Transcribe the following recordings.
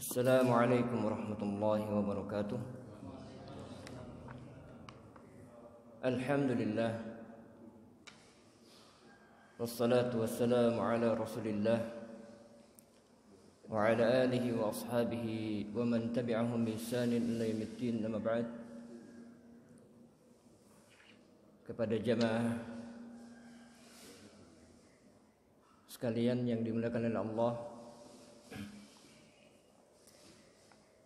Assalamualaikum warahmatullahi wabarakatuh. Alhamdulillah, wassalatu wassalamu ala rasulillah wa ala alihi wa ashabihi wa man tabi'ahum bi ihsanin ila yaumiddin, amma ba'd. Kepada jamaah sekalian yang dimuliakan oleh Allah,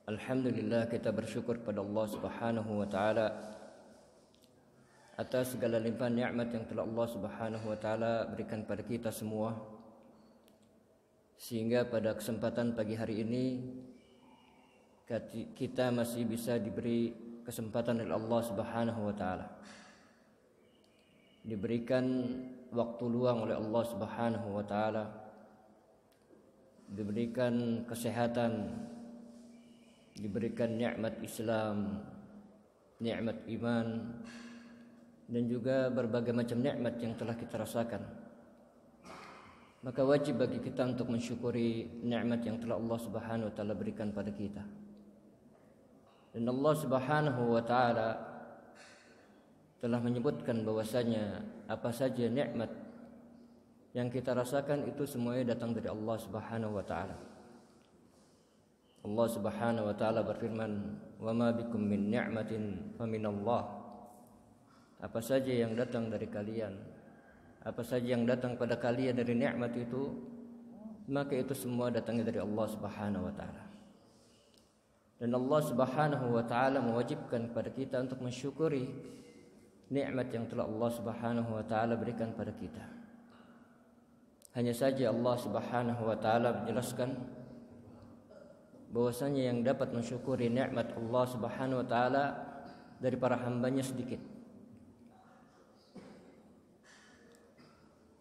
alhamdulillah, kita bersyukur pada Allah Subhanahu wa taala atas segala limpahan nikmat yang telah Allah Subhanahu wa taala berikan pada kita semua, sehingga pada kesempatan pagi hari ini kita masih bisa diberi kesempatan oleh Allah Subhanahu wa taala, diberikan waktu luang oleh Allah Subhanahu wa taala, diberikan kesehatan, diberikan nikmat Islam, nikmat iman, dan juga berbagai macam nikmat yang telah kita rasakan. Maka wajib bagi kita untuk mensyukuri nikmat yang telah Allah Subhanahu wa taala berikan pada kita. Dan Allah Subhanahu wa taala telah menyebutkan bahwasanya apa saja nikmat yang kita rasakan itu semuanya datang dari Allah Subhanahu wa taala. Allah Subhanahu wa taala berfirman, "Wa ma bikum min ni'matin fa min Allah." Apa saja yang datang dari kalian, apa saja yang datang pada kalian dari nikmat itu, maka itu semua datangnya dari Allah Subhanahu wa taala. Dan Allah Subhanahu wa taala mewajibkan kepada kita untuk mensyukuri nikmat yang telah Allah Subhanahu wa taala berikan pada kita. Hanya saja Allah Subhanahu wa taala menjelaskan bahwasanya yang dapat mensyukuri nikmat Allah Subhanahu wa taala dari para hambanya sedikit.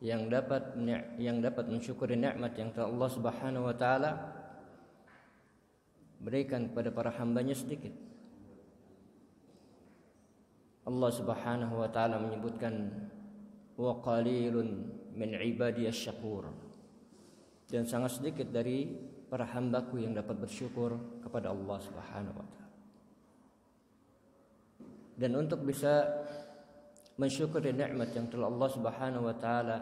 Yang dapat mensyukuri nikmat yang telah Allah Subhanahu wa taala berikan kepada para hambanya sedikit. Allah Subhanahu wa taala menyebutkan, wa qalilun min ibadiyasy syakur, dan sangat sedikit dari para hambaku yang dapat bersyukur kepada Allah Subhanahu wa taala. Dan untuk bisa mensyukuri nikmat yang telah Allah Subhanahu wa taala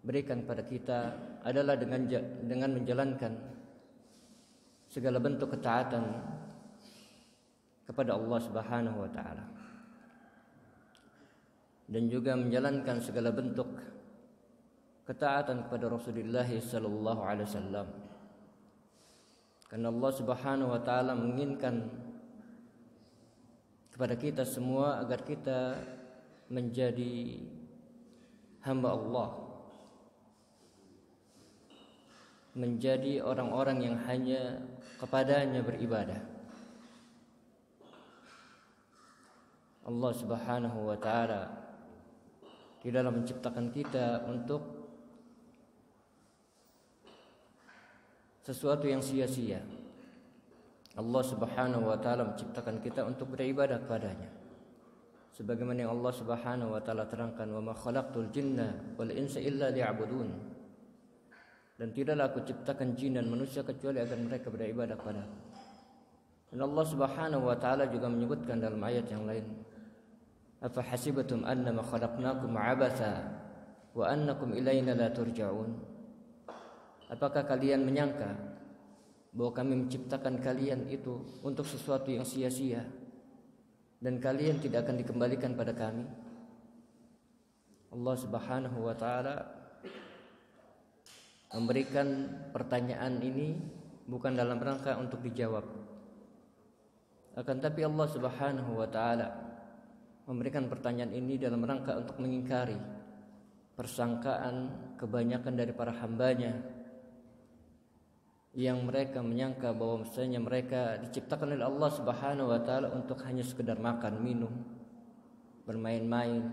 berikan pada kita adalah dengan menjalankan segala bentuk ketaatan kepada Allah Subhanahu wa taala, dan juga menjalankan segala bentuk ketaatan kepada Rasulullah sallallahu alaihi wasallam. Karena Allah Subhanahu wa taala menginginkan kepada kita semua agar kita menjadi hamba Allah, menjadi orang-orang yang hanya kepadanya beribadah. Allah Subhanahu wa taala tidaklah menciptakan kita untuk sesuatu yang sia-sia. Allah Subhanahu wa taala menciptakan kita untuk beribadah kepadanya. Sebagaimana yang Allah Subhanahu wa taala terangkan, "Wa ma khalaqtul jinna wal insa illa liya'budun." Dan tidaklah aku ciptakan jin dan manusia kecuali agar mereka beribadah kepadaku. Dan Allah Subhanahu wa taala juga menyebutkan dalam ayat yang lain, "Afa hasibatum annama khalaqnakum 'abatha wa annakum ilaina la turja'un." Apakah kalian menyangka bahwa kami menciptakan kalian itu untuk sesuatu yang sia-sia dan kalian tidak akan dikembalikan pada kami? Allah Subhanahu wa taala memberikan pertanyaan ini bukan dalam rangka untuk dijawab, akan tapi Allah Subhanahu wa taala memberikan pertanyaan ini dalam rangka untuk mengingkari persangkaan kebanyakan dari para hambanya yang mereka menyangka bahwa misalnya mereka diciptakan oleh Allah Subhanahu wa taala untuk hanya sekedar makan, minum, bermain-main,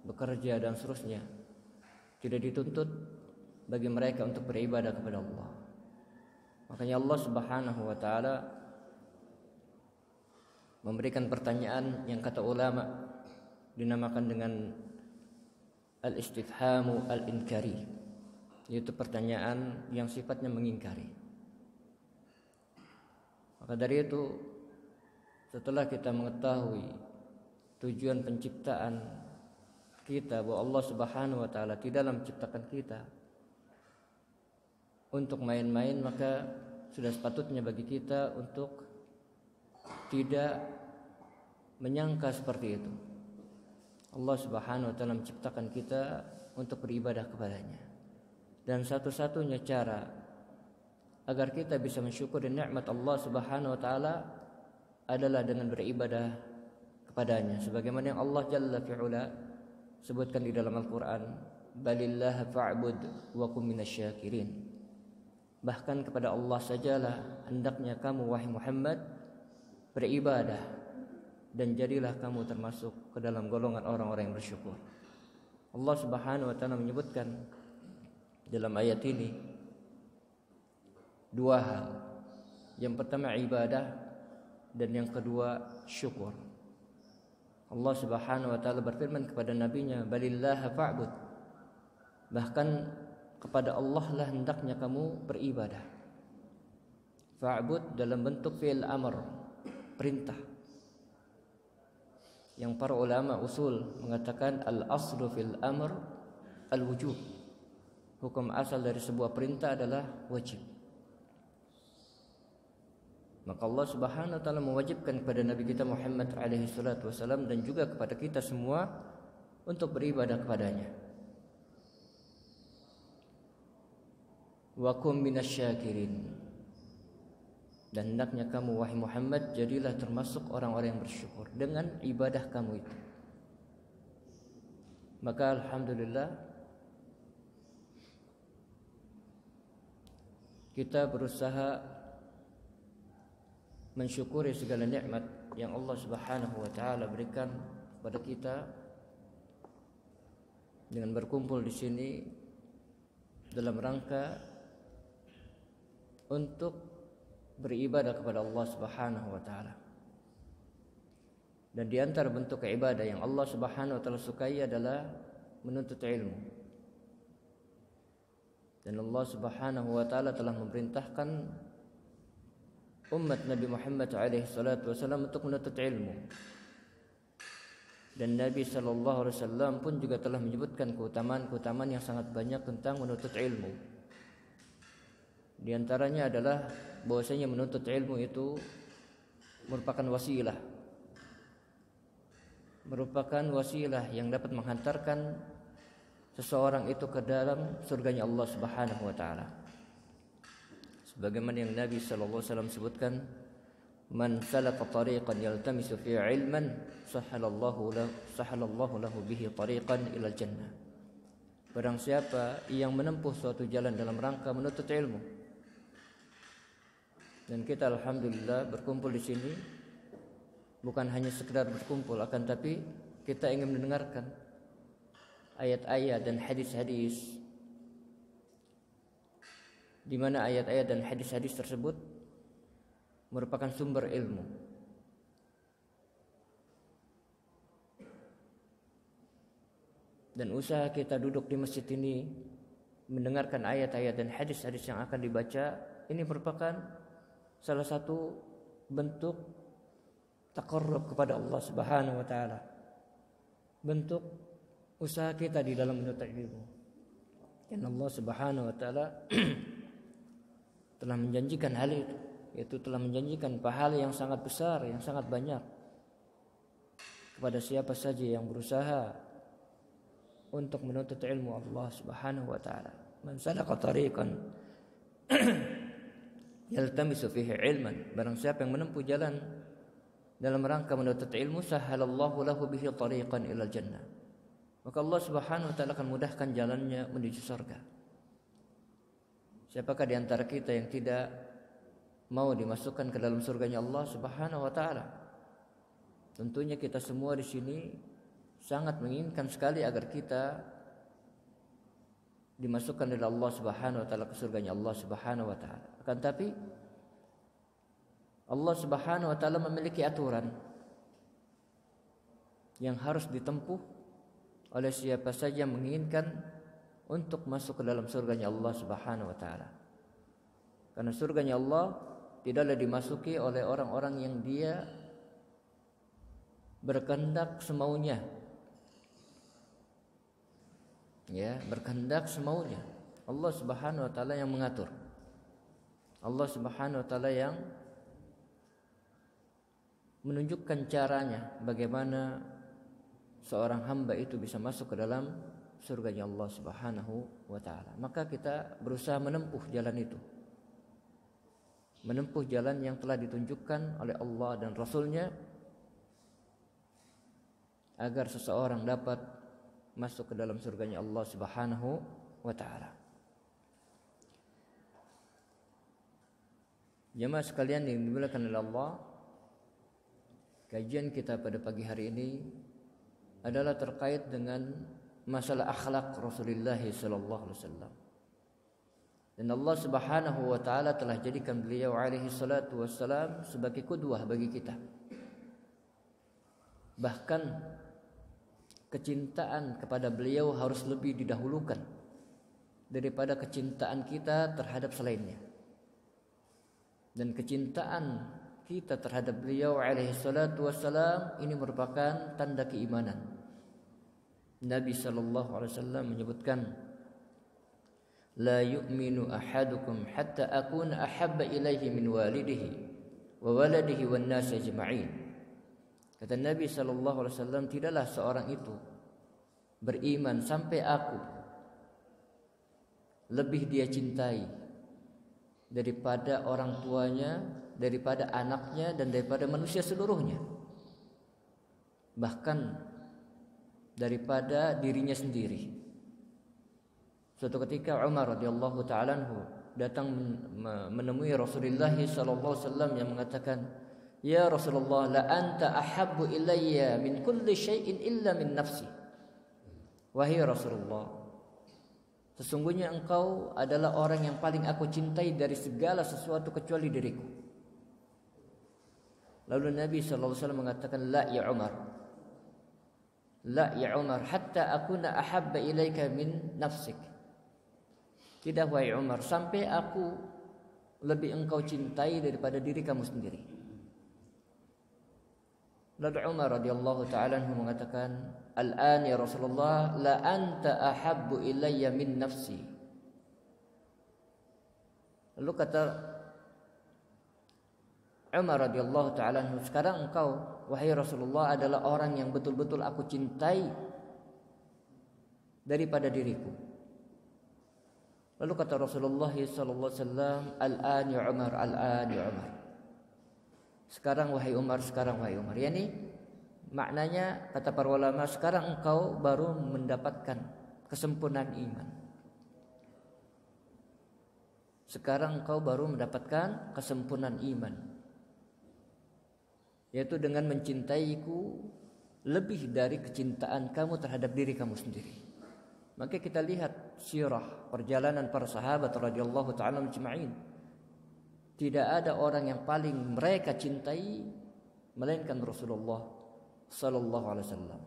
bekerja dan seterusnya. Tidak dituntut bagi mereka untuk beribadah kepada Allah. Makanya Allah Subhanahu wa taala memberikan pertanyaan yang kata ulama dinamakan dengan al-istifhamu al-inkari, yaitu pertanyaan yang sifatnya mengingkari. Maka dari itu, setelah kita mengetahui tujuan penciptaan kita, bahwa Allah Subhanahu wa taala tidak dalam menciptakan kita untuk main-main, maka sudah sepatutnya bagi kita untuk tidak menyangka seperti itu. Allah Subhanahu wa taala menciptakan kita untuk beribadah kepadanya. Dan satu-satunya cara agar kita bisa mensyukuri nikmat Allah Subhanahu wa taala adalah dengan beribadah kepadanya. Sebagaimana yang Allah Jalla fi'ula sebutkan di dalam Al-Qur'an, "Balillah fa'bud wa kum minasyakirin." Bahkan kepada Allah sajalah hendaknya kamu wahai Muhammad beribadah, dan jadilah kamu termasuk ke dalam golongan orang-orang yang bersyukur. Allah Subhanahu wa taala menyebutkan dalam ayat ini dua hal. Yang pertama ibadah, dan yang kedua syukur. Allah Subhanahu wa taala berfirman kepada nabinya, "Balillaha fa'bud." Bahkan kepada Allah lah hendaknya kamu beribadah. Fa'bud dalam bentuk fi'il amr, perintah. Yang para ulama usul mengatakan al-aslu fil amr al-wujub. Hukum asal dari sebuah perintah adalah wajib. Maka Allah Subhanahu wa taala mewajibkan kepada Nabi kita Muhammad alaihi salatu wasallam dan juga kepada kita semua untuk beribadah kepadanya. Wa kum minasyakirin. Dan hendaknya kamu wahai Muhammad jadilah termasuk orang-orang yang bersyukur dengan ibadah kamu itu. Maka alhamdulillah kita berusaha mensyukuri segala nikmat yang Allah Subhanahu wa taala berikan kepada kita dengan berkumpul di sini dalam rangka untuk beribadah kepada Allah Subhanahu wa taala. Dan di antara bentuk ibadah yang Allah Subhanahu wa taala sukai adalah menuntut ilmu. Dan Allah Subhanahu wa taala telah memerintahkan umat Nabi Muhammad alaihi salatu wasallam untuk menuntut ilmu. Dan Nabi sallallahu alaihi wasallam pun juga telah menyebutkan keutamaan-keutamaan yang sangat banyak tentang menuntut ilmu. Di antaranya adalah bahwasanya menuntut ilmu itu merupakan wasilah yang dapat menghantarkan seseorang itu ke dalam surganya Allah Subhanahu wa taala. Sebagaimana yang Nabi sallallahu alaihi wasallam sebutkan, "Man salaka tariqan yaltamisu fi 'ilman sahalallahu lahu bihi tariqan ila jannah." Barang siapa yang menempuh suatu jalan dalam rangka menuntut ilmu. Dan kita alhamdulillah berkumpul di sini bukan hanya sekedar berkumpul, akan tapi kita ingin mendengarkan ayat-ayat dan hadis-hadis, di mana ayat-ayat dan hadis-hadis tersebut merupakan sumber ilmu. Dan usaha kita duduk di masjid ini mendengarkan ayat-ayat dan hadis-hadis yang akan dibaca, ini merupakan salah satu bentuk taqarrub kepada Allah Subhanahu wa taala. Bentuk usaha kita di dalam menuntut ilmu. Dan Allah Subhanahu wa taala telah menjanjikan hal itu, yaitu telah menjanjikan pahala yang sangat besar, yang sangat banyak kepada siapa saja yang berusaha untuk menuntut ilmu Allah Subhanahu wa taala. Man salaka tariqan yaltamisu fihi ilman, barang siapa yang menempuh jalan dalam rangka menuntut ilmu, sahalallahu lahu bihi tariqan ilal jannah, maka Allah Subhanahu wa taala akan mudahkan jalannya menuju surga. Siapakah di antara kita yang tidak mau dimasukkan ke dalam surganya Allah Subhanahu wa taala? Tentunya kita semua di sini sangat menginginkan sekali agar kita dimasukkan oleh Allah Subhanahu wa taala ke surganya Allah Subhanahu wa taala. Akan tapi Allah Subhanahu wa taala memiliki aturan yang harus ditempuh oleh siapa saja yang menginginkan untuk masuk ke dalam surganya Allah Subhanahu wa taala. Karena surganya Allah tidaklah dimasuki oleh orang-orang yang dia berkehendak semaunya. Ya, berkehendak semaunya. Allah Subhanahu wa taala yang mengatur. Allah Subhanahu wa taala yang menunjukkan caranya bagaimana seorang hamba itu bisa masuk ke dalam surganya Allah Subhanahu wa taala. Maka kita berusaha menempuh jalan itu. Menempuh jalan yang telah ditunjukkan oleh Allah dan Rasul-Nya agar seseorang dapat masuk ke dalam surganya Allah Subhanahu wa taala. Jemaah sekalian yang dimuliakan oleh Allah, kajian kita pada pagi hari ini adalah terkait dengan masalah akhlak Rasulullah sallallahu alaihi wasallam. Dan Allah Subhanahu wa taala telah jadikan beliau alaihi salatu wassalam sebagai qudwah bagi kita. Bahkan kecintaan kepada beliau harus lebih didahulukan daripada kecintaan kita terhadap selainnya. Dan kecintaan kita terhadap beliau alaihi salatu wassalam ini merupakan tanda keimanan. Nabi sallallahu alaihi wasallam menyebutkan, la yu'minu ahadukum hatta akuna ahabba ilaihi min walidihi wa waladihi wan nasi ajma'in. Kata Nabi sallallahu alaihi wasallam, tidaklah seorang itu beriman sampai aku lebih dia cintai daripada orang tuanya, daripada anaknya, dan daripada manusia seluruhnya, bahkan daripada dirinya sendiri. Suatu ketika Umar radhiyallahu ta'ala anhu datang menemui Rasulullah sallallahu alaihi wasallam yang mengatakan, ya Rasulullah, la anta ahabbu ilayya min kulli syai'in illa min nafsi. Wahai Rasulullah, sesungguhnya engkau adalah orang yang paling aku cintai dari segala sesuatu kecuali diriku. Lalu Nabi sallallahu alaihi wasallam mengatakan, la ya Umar, la ya Umar, hatta akuna ahabba ilaika min nafsik. Tidak wahai Umar, sampai aku lebih engkau cintai daripada diri kamu sendiri. Lalu Umar radhiyallahu ta'ala anhu mengatakan, al-an ya Rasulullah, la anta ahabbu ilayya min nafsi. Lalu kata Umar radhiyallahu ta'ala anhu, sekarang engkau wahai Rasulullah adalah orang yang betul-betul aku cintai daripada diriku. Lalu kata Rasulullah sallallahu alaihi wasallam, al-an ya Umar, al-an ya Umar. Sekarang wahai Umar, sekarang wahai Umar. Yani maknanya kata para ulama, sekarang engkau baru mendapatkan kesempurnaan iman. Sekarang engkau baru mendapatkan kesempurnaan iman, yaitu dengan mencintaiku lebih dari kecintaan kamu terhadap diri kamu sendiri. Maka kita lihat sirah perjalanan para sahabat radhiyallahu ta'ala ajma'in. Tidak ada orang yang paling mereka cintai melainkan Rasulullah sallallahu alaihi wasallam.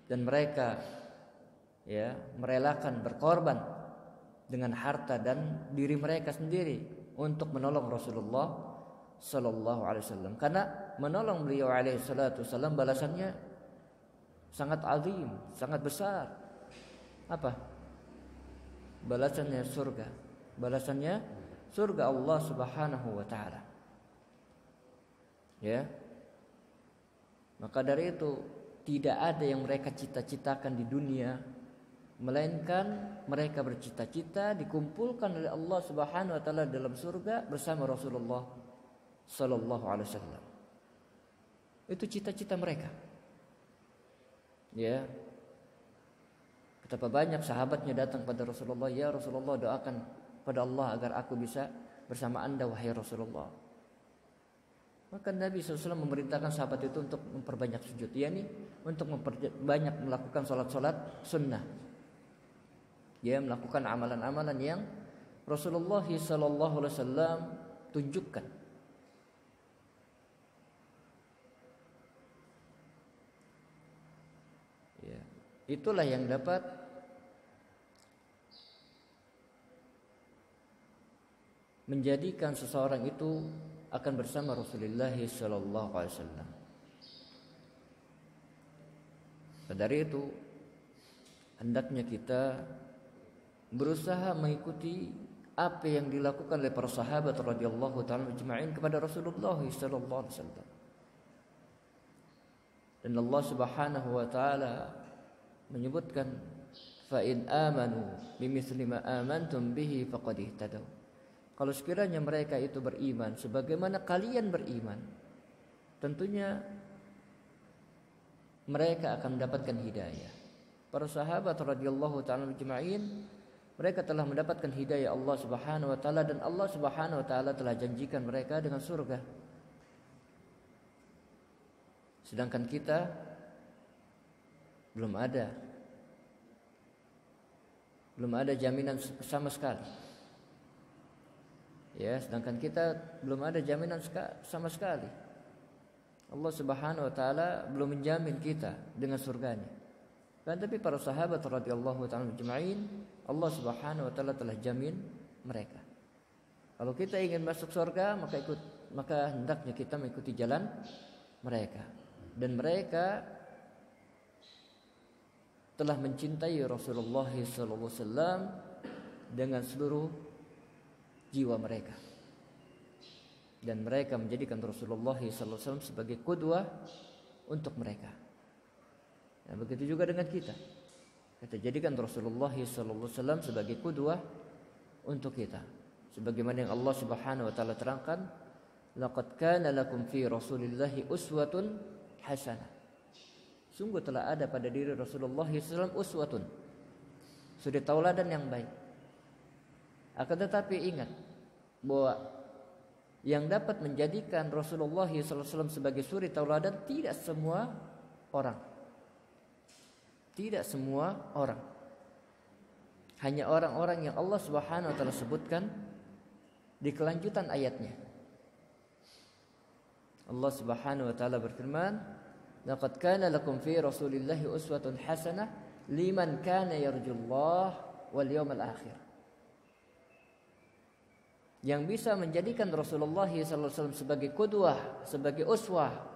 Dan mereka merelakan berkorban dengan harta dan diri mereka sendiri untuk menolong Rasulullah sallallahu alaihi wasallam. Karena menolong beliau alaihi salatu wasallam balasannya sangat azim, sangat besar. Apa? Balasannya surga. Balasannya surga Allah Subhanahu wa taala. Ya. Maka dari itu tidak ada yang mereka cita-citakan di dunia melainkan mereka bercita-cita dikumpulkan oleh Allah Subhanahu wa taala dalam surga bersama Rasulullah sallallahu alaihi wasallam. Itu cita-cita mereka. Ya. Betapa banyak sahabatnya datang pada Rasulullah, ya Rasulullah, doakan pada Allah agar aku bisa bersama Anda wahai Rasulullah. Maka Nabi SAW memerintahkan sahabat itu untuk memperbanyak sujud, yakni untuk memperbanyak melakukan salat-salat sunnah. Dia melakukan amalan-amalan yang Rasulullah SAW tunjukkan. Ya, itulah yang dapat menjadikan seseorang itu akan bersama Rasulullah sallallahu alaihi wasallam. Dari itu hendaknya kita berusaha mengikuti apa yang dilakukan oleh para sahabat radhiyallahu ta'ala ajma'in kepada Rasulullah sallallahu alaihi wasallam. Dan Allah Subhanahu wa taala menyebutkan fa in amanu bimithli ma amantum bihi faqad ihtadaw. Kalau sekiranya mereka itu beriman sebagaimana kalian beriman, tentunya mereka akan mendapatkan hidayah. Para sahabat radhiyallahu ta'ala ajma'in, mereka telah mendapatkan hidayah Allah Subhanahu wa taala, dan Allah Subhanahu wa taala telah janjikan mereka dengan surga. Sedangkan kita belum ada jaminan sama sekali. Ya, sedangkan kita belum ada jaminan sama sekali. Allah Subhanahu wa taala belum menjamin kita dengan surganya. Kan tapi para sahabat radhiyallahu ta'ala ajma'in, Allah Subhanahu wa taala telah jamin mereka. Kalau kita ingin masuk surga, maka hendaknya kita mengikuti jalan mereka. Dan mereka telah mencintai Rasulullah sallallahu alaihi wasallam dengan seluruh jiwa mereka. Dan mereka menjadikan Rasulullah sallallahu alaihi wasallam sebagai qudwah untuk mereka. Nah, begitu juga dengan kita. Kita jadikan Rasulullah sallallahu alaihi wasallam sebagai qudwah untuk kita. Sebagaimana yang Allah Subhanahu wa taala terangkan, laqad kana lakum fi Rasulillahi uswatun hasanah. Sungguh telah ada pada diri Rasulullah sallallahu alaihi wasallam uswatun, suri tauladan yang baik. Akan tetapi ingat bahwa yang dapat menjadikan Rasulullah sallallahu alaihi wasallam sebagai suri tauladan tidak semua orang. Tidak semua orang. Hanya orang-orang yang Allah Subhanahu wa taala sebutkan di kelanjutan ayatnya. Allah Subhanahu wa taala berfirman, "Laqad kana lakum fi Rasulillahi uswatun hasanah liman kana yarjullaha wal yawmal akhir." Yang bisa menjadikan Rasulullah sallallahu alaihi wasallam sebagai qudwah, sebagai uswah,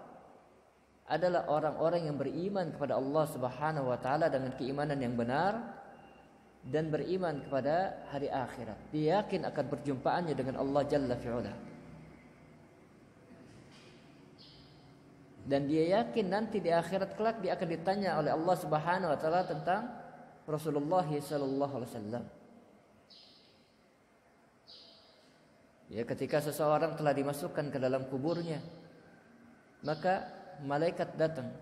adalah orang-orang yang beriman kepada Allah Subhanahu wa taala dengan keimanan yang benar dan beriman kepada hari akhirat. Dia yakin akan perjumpaannya dengan Allah Jalla fi'ala. Dan dia yakin nanti di akhirat kelak dia akan ditanya oleh Allah Subhanahu wa taala tentang Rasulullah sallallahu alaihi wasallam. Ya, ketika seseorang telah dimasukkan ke dalam kuburnya, maka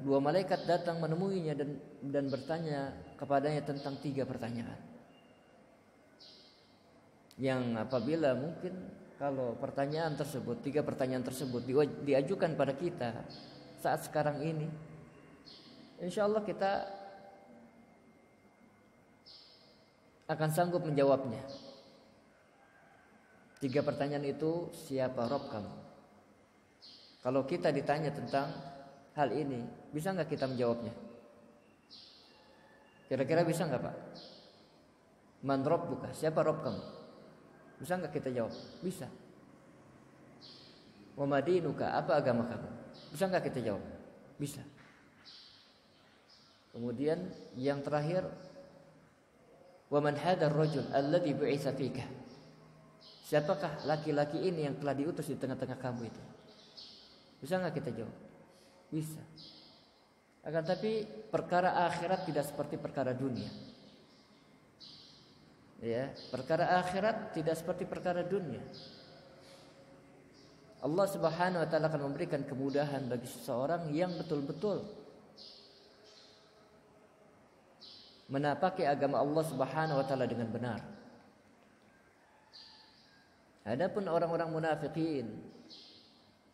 dua malaikat datang menemuinya dan bertanya kepadanya tentang 3 pertanyaan. Yang apabila mungkin kalau 3 pertanyaan tersebut diajukan pada kita saat sekarang ini, insya Allah kita akan sanggup menjawabnya. 3 pertanyaan itu, siapa Rabb kamu? Kalau kita ditanya tentang hal ini, bisa nggak kita menjawabnya? Kira-kira bisa nggak Pak? Man Rabbuka, siapa Rabb kamu? Bisa nggak kita jawab? Bisa. Wa madinuka, apa agama kamu? Bisa nggak kita jawab? Bisa. Kemudian yang terakhir, wa man hadzal rajul alladhi bu'itsa fika? Siapakah laki-laki ini yang telah diutus di tengah-tengah kamu itu? Bisa nggak kita jawab? Bisa. Akan tapi perkara akhirat tidak seperti perkara dunia. Ya, perkara akhirat tidak seperti perkara dunia. Allah Subhanahu wa taala akan memberikan kemudahan bagi seseorang yang betul-betul menapaki agama Allah Subhanahu wa taala dengan benar. Adapun orang-orang munafikin,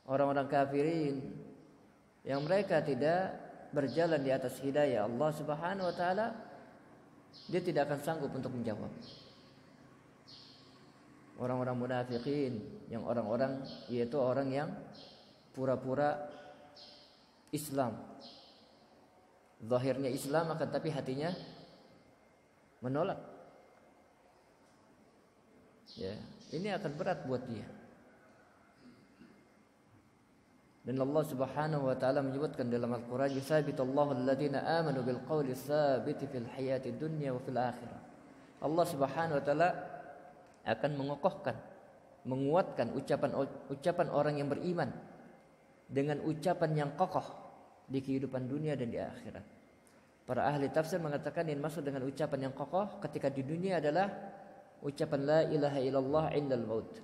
orang-orang kafirin yang mereka tidak berjalan di atas hidayah Allah Subhanahu wa taala, dia tidak akan sanggup untuk menjawab. Orang-orang munafikin yaitu orang yang pura-pura Islam. Zahirnya Islam akan tapi hatinya menolak. Ya, ini akan berat buat dia. Dan Allah Subhanahu wa taala menyebutkan dalam Al-Qur'an, "Yusabitullahu alladziina aamanu bil qawli tsabiti fil hayatid dunya wa fil akhirah." Allah Subhanahu wa taala akan mengokohkan, menguatkan ucapan orang yang beriman dengan ucapan yang kokoh di kehidupan dunia dan di akhirat. Para ahli tafsir mengatakan yang maksud dengan ucapan yang kokoh ketika di dunia adalah ucapan la ilaha illallah indal maut.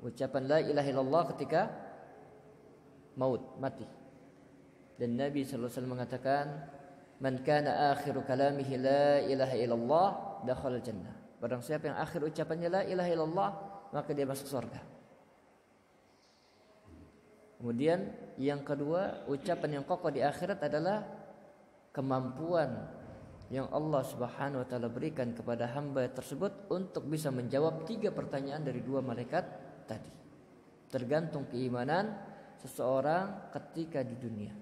Ucapan la ilaha illallah ketika mati. Dan Nabi sallallahu alaihi wasallam mengatakan, "Man kana akhiru kalamihi la ilaha illallah dakhala jannah." Barang siapa yang akhir ucapannya la ilaha illallah, maka dia masuk surga. Kemudian yang kedua, ucapan yang kokoh di akhirat adalah kemampuan yang Allah Subhanahu wa taala berikan kepada hamba tersebut untuk bisa menjawab 3 pertanyaan dari 2 malaikat tadi. Tergantung keimanan seseorang ketika di dunia.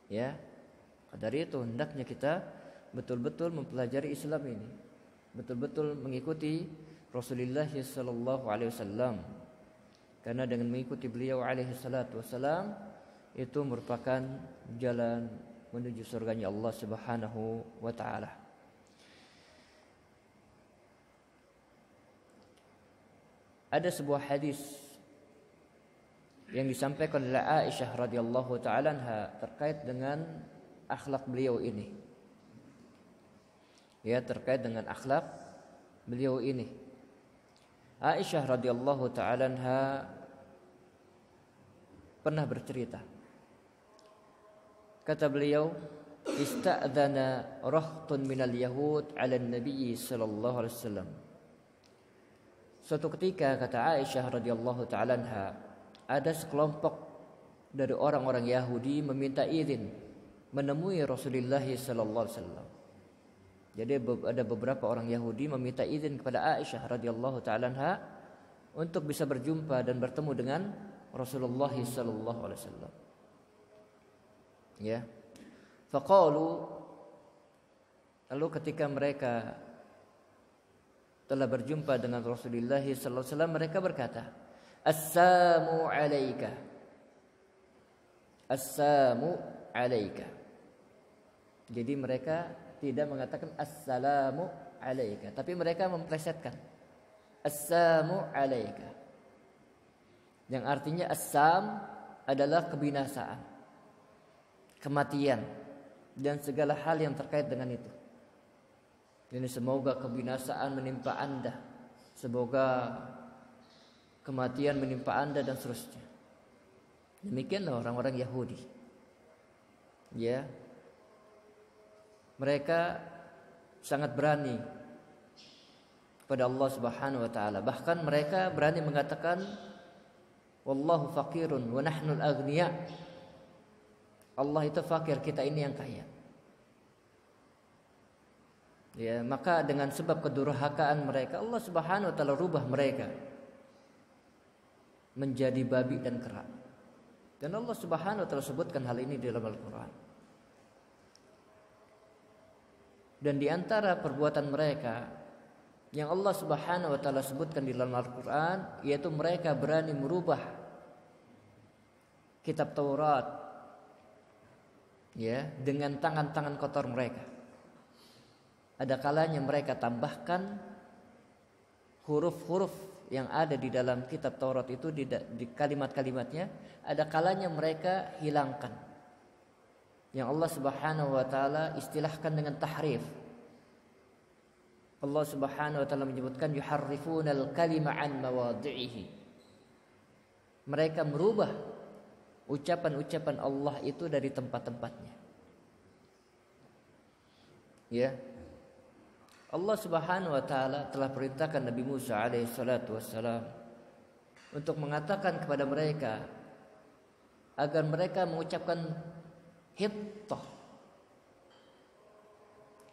Ya. Dari itu hendaknya kita betul-betul mempelajari Islam ini. Betul-betul mengikuti Rasulullah sallallahu alaihi wasallam. Karena dengan mengikuti beliau alaihi salatu wasallam itu merupakan jalan menuju surganya Allah Subhanahu wa taala. Ada sebuah hadis yang disampaikan oleh Aisyah radhiyallahu taala anha terkait dengan akhlak beliau ini. Ya, terkait dengan akhlak beliau ini. Aisyah radhiyallahu taala anha pernah bercerita. Kata beliau, "Ista'dzana rahtun minal yahud 'ala an-nabi sallallahu alaihi wasallam." Suatu ketika, kata Aisyah radhiyallahu taala anha, ada sekelompok dari orang-orang Yahudi meminta izin menemui Rasulullah sallallahu alaihi wasallam. Jadi ada beberapa orang Yahudi meminta izin kepada Aisyah radhiyallahu taala anha untuk bisa berjumpa dan bertemu dengan Rasulullah sallallahu alaihi wasallam. Ya. Faqalu, lalu ketika mereka telah berjumpa dengan Rasulullah sallallahu alaihi wasallam, mereka berkata, "Assalamu alayka." Assalamu alayka. Jadi mereka tidak mengatakan assalamu alayka, tapi mereka memplesetkan assalamu alayka. Yang artinya assam adalah kebinasaan, kematian dan segala hal yang terkait dengan itu. Jadi semoga kebinasaan menimpa Anda, semoga kematian menimpa Anda dan seterusnya. Demikianlah orang-orang Yahudi. Ya. Mereka sangat berani kepada Allah Subhanahu wa taala. Bahkan mereka berani mengatakan wallahu faqirun wa nahnu al-aghniya. Allah itu fakir, kita ini yang kaya. Ya, maka dengan sebab kedurhakaan mereka, Allah Subhanahu wa taala rubah mereka menjadi babi dan kera. Dan Allah Subhanahu wa taala sebutkan hal ini di dalam Al-Qur'an. Dan di antara perbuatan mereka yang Allah Subhanahu wa taala sebutkan di dalam Al-Qur'an, yaitu mereka berani merubah kitab Taurat ya dengan tangan-tangan kotor mereka. Ada kalanya mereka tambahkan huruf-huruf yang ada di dalam kitab Taurat itu di kalimat-kalimatnya, ada kalanya mereka hilangkan. Yang Allah Subhanahu wa taala istilahkan dengan tahrif. Allah Subhanahu wa taala menyebutkan yuharrifunal kalima an mawadhi'ihi. Mereka merubah ucapan-ucapan Allah itu dari tempat-tempatnya. Ya. Allah Subhanahu wa taala telah perintahkan Nabi Musa alaihi salatu wassalam untuk mengatakan kepada mereka agar mereka mengucapkan hittah.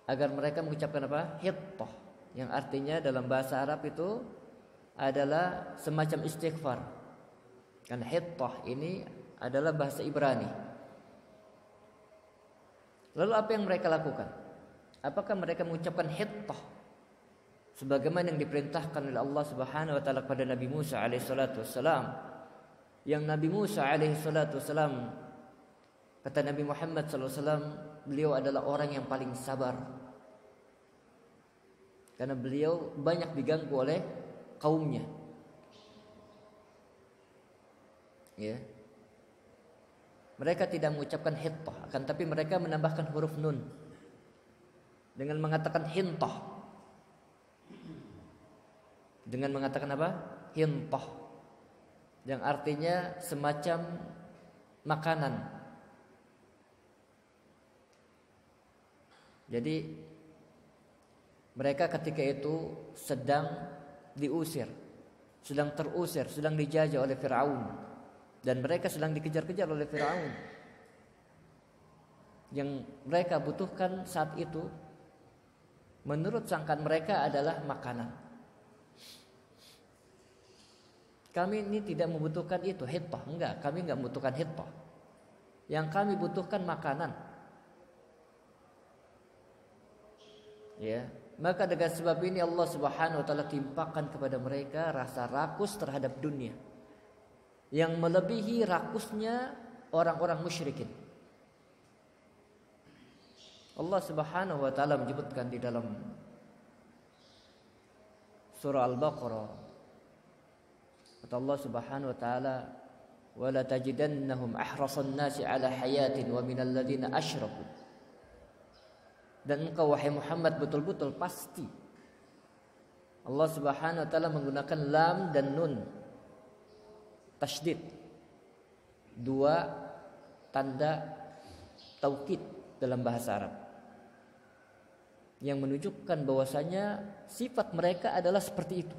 Agar mereka mengucapkan apa? Hittah. Yang artinya dalam bahasa Arab itu adalah semacam istighfar. Kan hittah ini adalah bahasa Ibrani. Lalu apa yang mereka lakukan? Apakah mereka mengucapkan hittah sebagaimana yang diperintahkan oleh Allah Subhanahu wa taala kepada Nabi Musa alaihi salatu wassalam yang Nabi Musa alaihi salatu wasalam, kata Nabi Muhammad sallallahu alaihi wasallam, beliau adalah orang yang paling sabar. Karena beliau banyak diganggu oleh kaumnya. Ya. Mereka tidak mengucapkan hittah, akan tapi mereka menambahkan huruf nun dengan mengatakan hintah. Dengan mengatakan apa? Hintah. Yang artinya semacam makanan. Jadi mereka ketika itu sedang diusir, sedang terusir, sedang dijajah oleh Firaun, dan mereka sedang dikejar-kejar oleh Firaun. Yang mereka butuhkan saat itu, menurut sangkaan mereka, adalah makanan. Kami ini tidak membutuhkan itu, hittah, enggak, kami enggak membutuhkan hittah. Yang kami butuhkan makanan. Ya, maka dengan sebab ini Allah Subhanahu wa taala timpakan kepada mereka rasa rakus terhadap dunia yang melebihi rakusnya orang-orang musyrikin. Allah Subhanahu wa taala menyebutkan di dalam surah Al-Baqarah, kata Allah Subhanahu wa taala, "Wa la tajidannahum ahrasan nasi 'ala hayatin wa minal ladzina asyraku." Dan engkau wahai Muhammad betul-betul pasti, Allah Subhanahu wa taala menggunakan lam dan nun tasydid, dua tanda taukid dalam bahasa Arab, yang menunjukkan bahwasanya sifat mereka adalah seperti itu.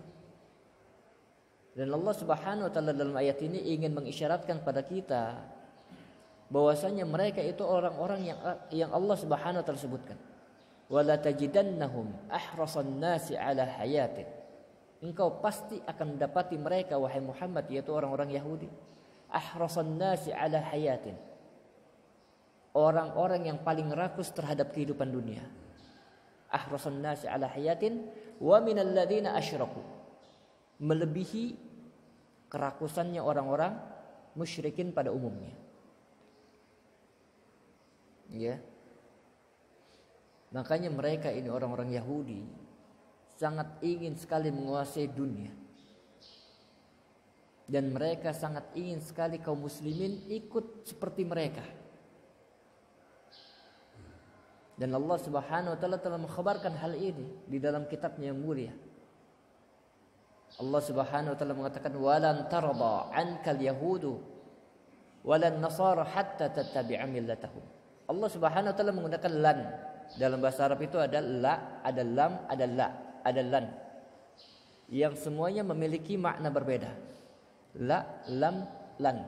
Dan Allah Subhanahu wa taala dalam ayat ini ingin mengisyaratkan pada kita bahwasanya mereka itu orang-orang yang Allah Subhanahu wa taala sebutkan. Wala tajidannahum ahrasan nasi 'ala hayatin. Engkau pasti akan mendapati mereka wahai Muhammad, yaitu orang-orang Yahudi, ahrasan nasi 'ala hayatin. Orang-orang yang paling rakus terhadap kehidupan dunia. Ahrasan nasi 'ala hayatin wa minal ladzina asyraku. Melebihi kerakusannya orang-orang musyrikin pada umumnya. Ya. Makanya mereka ini orang-orang Yahudi sangat ingin sekali menguasai dunia. Dan mereka sangat ingin sekali kaum muslimin ikut seperti mereka. Dan Allah Subhanahu wa taala telah mengkhabarkan hal ini di dalam kitabnya yang mulia. Allah Subhanahu wa taala mengatakan, "Walan tarda 'ankal yahudu walan nasara hatta tattabi'a millatahum." Allah Subhanahu wa taala menggunakan lan. Dalam bahasa Arab itu ada la, ada lam, ada la, ada lan, yang semuanya memiliki makna berbeda. La, lam, lan.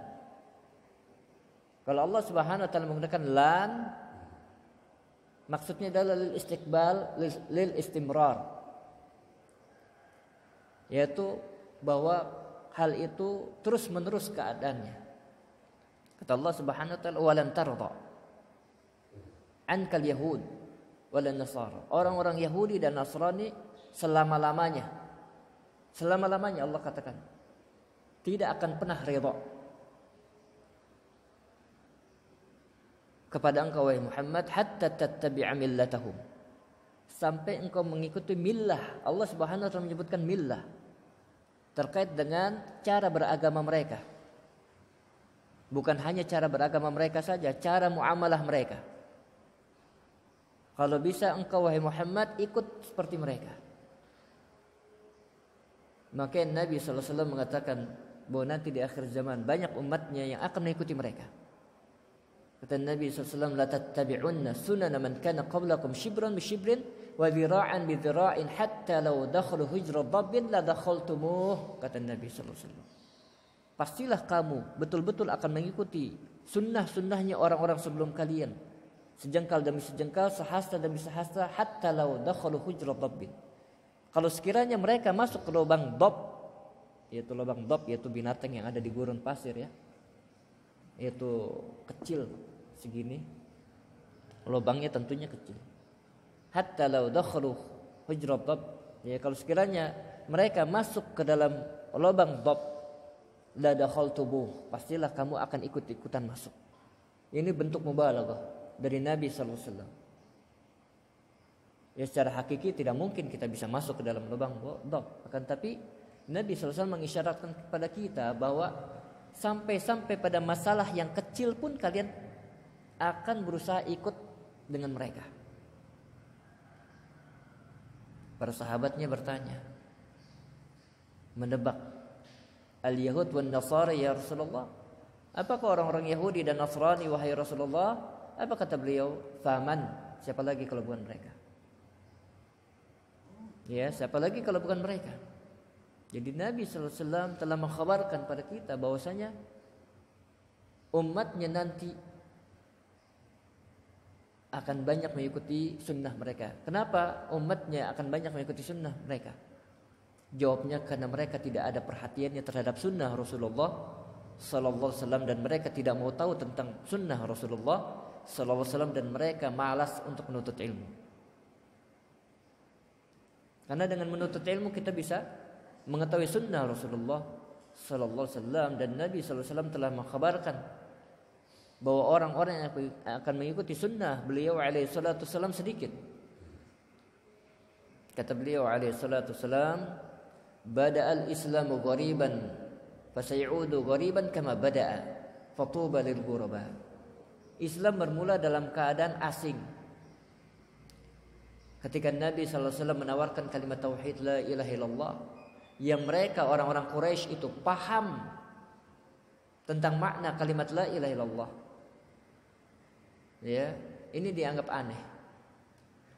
Kalau Allah Subhanahu wa taala menggunakan lan, maksudnya adalah lil istiqbal, lil istimrar, yaitu bahwa hal itu terus menerus keadaannya. Kata Allah Subhanahu wa taala, "Walan tarda 'ankal yahud walan nasara." Orang-orang Yahudi dan Nasrani selama-lamanya Allah katakan tidak akan pernah ridha kepada engkau wahai Muhammad, hatta tattabi'a millatahum, sampai engkau mengikuti millah. Allah Subhanahu wa taala menyebutkan millah terkait dengan cara beragama mereka. Bukan hanya cara beragama mereka saja, cara muamalah mereka. Kalau bisa engkau wahai Muhammad ikut seperti mereka. Maka Nabi SAW mengatakan bahwa nanti di akhir zaman banyak umatnya yang akan mengikuti mereka. Kata Nabi SAW, "La tattabi'unna sunana man kana qablakum shibran bi shibrin wa dhira'an bi dhira'in hatta law dakhalu hujra dhabbin la dakhaltumuh." Kata Nabi SAW, pastilah kamu betul-betul akan mengikuti sunnah-sunnahnya orang-orang sebelum kalian, sejengkal demi sejengkal, sehasta demi sehasta, hatta law dakhalu hujra dhabbin. Kalau sekiranya mereka masuk ke lubang dhab, yaitu binatang yang ada di gurun pasir, ya, yaitu kecil segini, lubangnya tentunya kecil. Hatta law dakhalu hujra dhab, ya, kalau sekiranya mereka masuk ke dalam lubang dhab, la dakhaltubuh, pastilah kamu akan ikut-ikutan masuk. Ini bentuk mubalaghah dari Nabi sallallahu alaihi wasallam. Ya secara hakiki tidak mungkin kita bisa masuk ke dalam lubang bodoh, akan tapi Nabi sallallahu alaihi wasallam mengisyaratkan kepada kita bahwa sampai pada masalah yang kecil pun kalian akan berusaha ikut dengan mereka. Para sahabatnya bertanya, menebak, al-Yahud wan Nasara ya Rasulullah. Apakah orang-orang Yahudi dan Nasrani wahai Rasulullah? Apa kata beliau? Faman, siapa lagi kalau bukan mereka? Ya, siapa lagi kalau bukan mereka? Jadi Nabi sallallahu alaihi wasallam telah mengkhabarkan pada kita bahwasanya umatnya nanti akan banyak mengikuti sunnah mereka. Kenapa umatnya akan banyak mengikuti sunnah mereka? Jawabnya karena mereka tidak ada perhatiannya terhadap sunnah Rasulullah sallallahu alaihi wasallam, dan mereka tidak mau tahu tentang sunnah Rasulullah sallallahu alaihi wasallam, dan mereka malas untuk menuntut ilmu. Karena dengan menuntut ilmu kita bisa mengetahui sunnah Rasulullah sallallahu alaihi wasallam, dan Nabi sallallahu alaihi wasallam telah mengkhabarkan bahwa orang-orang yang akan mengikuti sunnah beliau alaihi salatu wasallam sedikit. Kata beliau alaihi salatu wasallam, bada'al islamu ghariban fasayudu ghariban kama bada'a fatuba lil ghuraba. Islam bermula dalam keadaan asing. Ketika Nabi sallallahu alaihi wasallam menawarkan kalimat tauhid la ilaha illallah, yang mereka orang-orang Quraisy itu paham tentang makna kalimat la ilaha illallah, ya, ini dianggap aneh.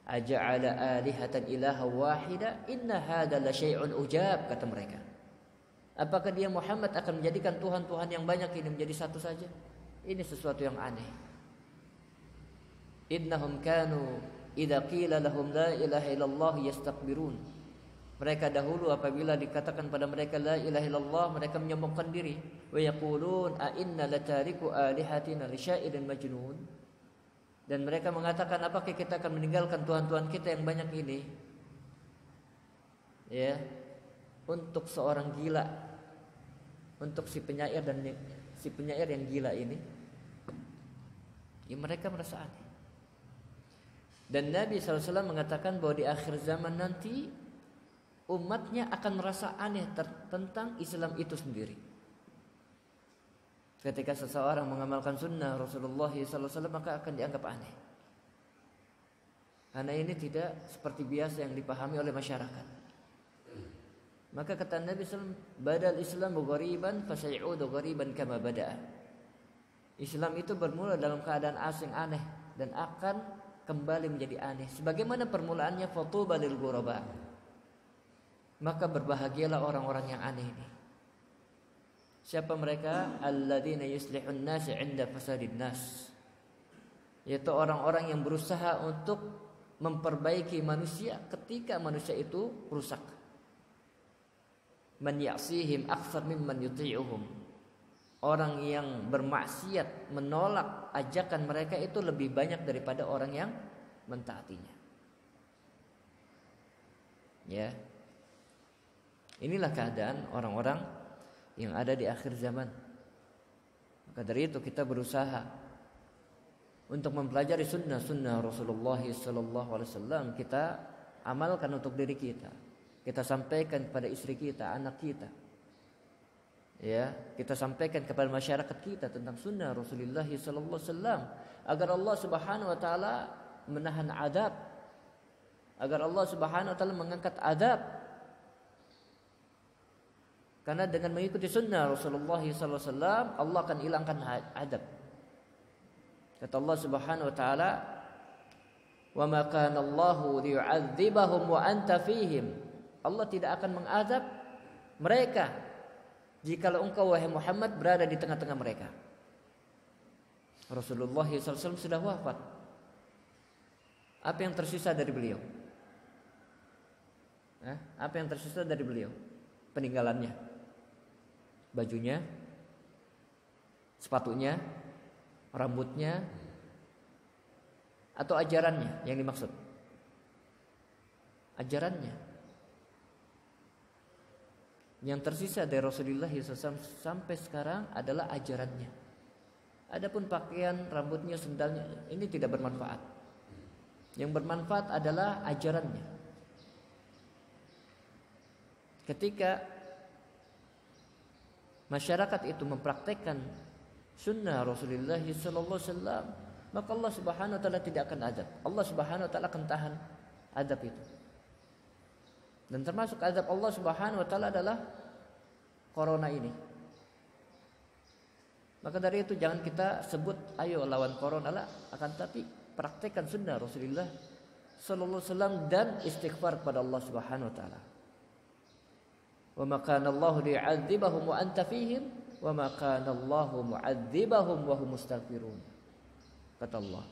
Aja'ala alihatan ilaha wahida inna hadza la syai'un ujab, kata mereka. Apakah dia Muhammad akan menjadikan tuhan-tuhan yang banyak ini menjadi satu saja? Ini sesuatu yang aneh. Innahum kanu idza qila lahum la ilaha illallah yastakbirun. Mereka dahulu apabila dikatakan pada mereka la ilaha illallah, mereka menyombongkan diri. Wa yaqulun a inna latariku alihatina li sya'irin majnun. Dan mereka mengatakan, apakah kita akan meninggalkan tuhan-tuhan kita yang banyak ini, ya, untuk seorang gila, untuk si penyair yang gila ini? Ya, mereka merasa aneh. Dan Nabi SAW mengatakan bahwa di akhir zaman nanti umatnya akan merasa aneh tentang Islam itu sendiri. Ketika seseorang mengamalkan sunnah Rasulullah SAW, maka akan dianggap aneh. Karena ini tidak seperti biasa yang dipahami oleh masyarakat. Maka kata Nabi SAW, badal Islamu ghariban fasayudu ghariban kama bada'a. Islam itu bermula dalam keadaan asing, aneh, dan akan kembali menjadi aneh. Sebagaimana permulaannya, fatuba lil ghuraba. Maka berbahagialah orang-orang yang aneh ini. Siapa mereka? Alladzina yuslihun nas 'inda fasadin nas. Yaitu orang-orang yang berusaha untuk memperbaiki manusia ketika manusia itu rusak. Man ya'sihim aktsar mimman yuti'uhum. Orang yang bermaksiat menolak ajakan mereka itu lebih banyak daripada orang yang mentaatinya. Ya. Inilah keadaan orang-orang yang ada di akhir zaman. Maka dari itu kita berusaha untuk mempelajari sunnah Rasulullah SAW. Kita amalkan untuk diri kita. Kita sampaikan kepada istri kita, anak kita. Ya, kita sampaikan kepada masyarakat kita tentang sunnah Rasulullah SAW, agar Allah Subhanahu Wa Taala menahan adab, agar Allah Subhanahu Wa Taala mengangkat adab. Karena dengan mengikuti sunnah Rasulullah SAW, Allah akan hilangkan adab. Kata Allah Subhanahu Wa Taala, "Wa ma kana Allahu liyu'adzibahum wa anta fihim." Allah tidak akan mengadab mereka jikalau engkau wahai Muhammad berada di tengah-tengah mereka. Rasulullah SAW sudah wafat. Apa yang tersisa dari beliau? Apa yang tersisa dari beliau? Peninggalannya. Bajunya, sepatunya, rambutnya, atau ajarannya yang dimaksud? Ajarannya. Yang tersisa dari Rasulullah SAW sampai sekarang adalah ajarannya. Adapun pakaian, rambutnya, sendalnya, ini tidak bermanfaat. Yang bermanfaat adalah ajarannya. Ketika masyarakat itu mempraktekkan sunnah Rasulullah SAW, maka Allah Subhanahu wa taala tidak akan adab. Allah Subhanahu wa taala akan tahan adab itu. Dan termasuk adab Allah Subhanahu wa taala adalah corona ini. Maka dari itu jangan kita sebut ayo lawan corona lah, akan tapi praktekkan sunnah Rasulullah sallallahu alaihi wasallam dan istighfar kepada Allah Subhanahu wa taala. Wa ma kana Allahu li'adzibahum wa anta fihim wa ma kana Allahu mu'adzibahum wa hum mustaghfirun. Kata Allah.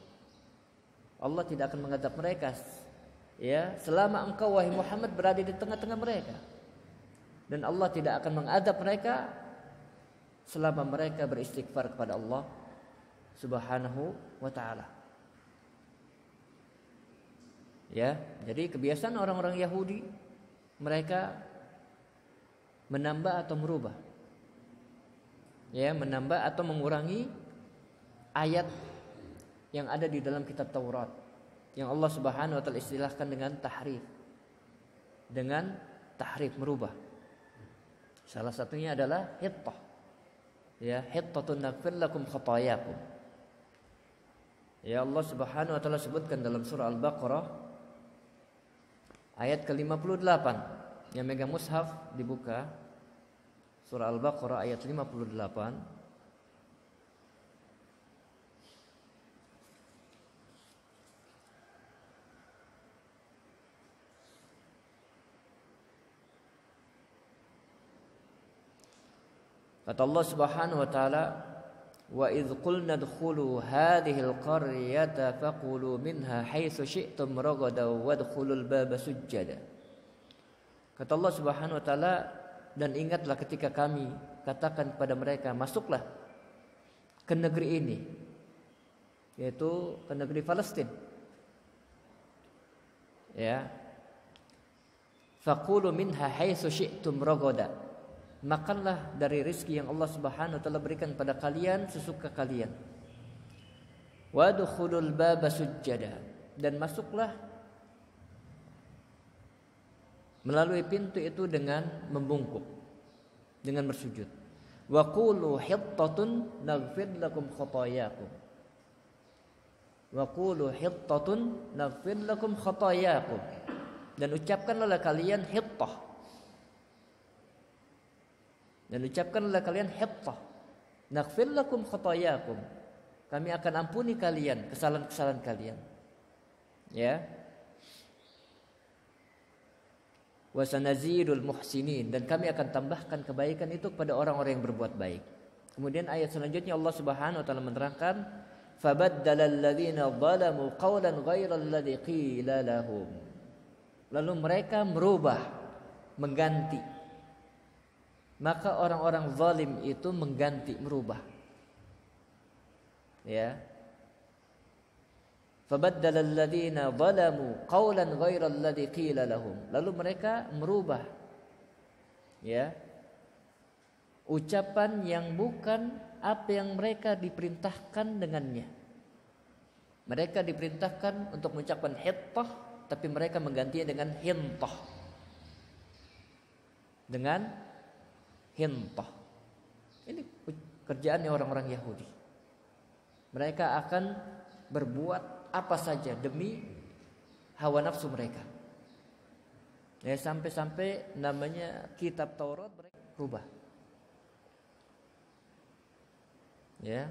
Allah tidak akan mengadab mereka ya selama engkau wahai Muhammad berada di tengah-tengah mereka. Dan Allah tidak akan mengadab mereka selama mereka beristighfar kepada Allah Subhanahu wa taala. Ya, jadi kebiasaan orang-orang Yahudi mereka menambah atau merubah. Ya, menambah atau mengurangi ayat yang ada di dalam kitab Taurat yang Allah Subhanahu wa taala istilahkan dengan tahrif. Dengan tahrif merubah. Salah satunya adalah hittah. Ya, hittatun naghfir lakum khatayakum. Ya, Allah Subhanahu wa taala sebutkan dalam surah Al-Baqarah ayat ke-58. Yang megang mushaf dibuka surah Al-Baqarah ayat 58. Kata Allah Subhanahu wa taala, "Wa idz qulna dkhulu hadhihi al-qaryata faqulu minha haitsu syi'tum ragadan wadkhulul baba sujjada." Kata Allah Subhanahu wa taala, dan ingatlah ketika kami katakan kepada mereka, masuklah ke negeri ini, yaitu ke negeri Palestina. Ya. Faqulu minha haitsu syi'tum ragadan. Makanlah dari rezeki yang Allah Subhanahu wa taala berikan pada kalian sesuka kalian. Wadkhulul baba sujjada, dan masuklah melalui pintu itu dengan membungkuk, dengan bersujud. Wa qulu hittatun naghfir lakum khatayakum. Wa qulu hittatun naghfir lakum khatayakum. Dan ucapkanlah kalian hittah. Dan ucapkanlah kalian hittah. Naghfir lakum khatayakum. Kami akan ampuni kalian kesalahan-kesalahan kalian. Ya. Wa sanazidul muhsinin, dan kami akan tambahkan kebaikan itu kepada orang-orang yang berbuat baik. Kemudian ayat selanjutnya Allah Subhanahu wa taala menerangkan, fabaddalal ladzina zalamu qawlan ghairal ladzi qila lahum. Lalu mereka merubah, mengganti. Maka orang-orang zalim itu mengganti, merubah. Ya. Fabaddalal ladzina zalamu qawlan ghairal ladzi qila lahum. Lalu mereka merubah, ya, ucapan yang bukan apa yang mereka diperintahkan dengannya. Mereka diperintahkan untuk mengucapkan hittah, tapi mereka menggantinya dengan hintah. Dengan hintah. Ini kerjaannya orang-orang Yahudi. Mereka akan berbuat apa saja demi hawa nafsu mereka. Ya, sampai-sampai namanya kitab Taurat mereka rubah. Ya.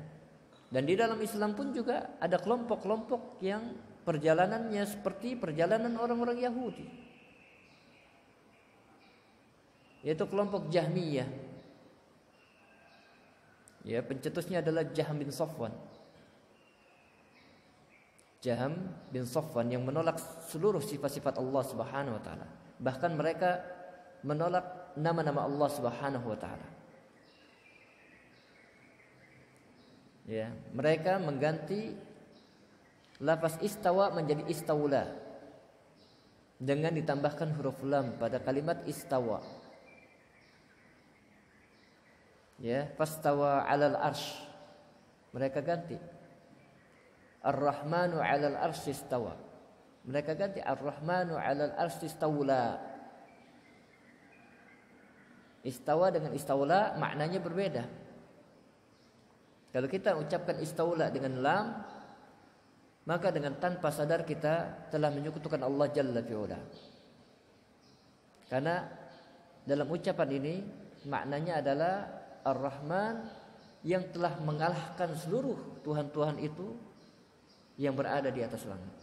Dan di dalam Islam pun juga ada kelompok-kelompok yang perjalanannya seperti perjalanan orang-orang Yahudi. Yaitu kelompok Jahmiyah. Ya, pencetusnya adalah Jahm bin Safwan. Jahm bin Safwan yang menolak seluruh sifat-sifat Allah Subhanahu wa taala. Bahkan mereka menolak nama-nama Allah Subhanahu wa taala. Ya, mereka mengganti lafaz istawa menjadi istaula dengan ditambahkan huruf lam pada kalimat istawa. Ya, fastawa 'alal arsy. Mereka ganti Ar-Rahmanu 'alal arsy istawa. Mereka ganti Ar-Rahmanu 'alal arsy istawla. Istawa dengan istawla maknanya berbeda. Kalau kita ucapkan istawla dengan lam, maka dengan tanpa sadar kita telah menyekutukan Allah Jalla fi'ula. Karena dalam ucapan ini maknanya adalah Ar-Rahman yang telah mengalahkan seluruh Tuhan-Tuhan itu yang berada di atas langit.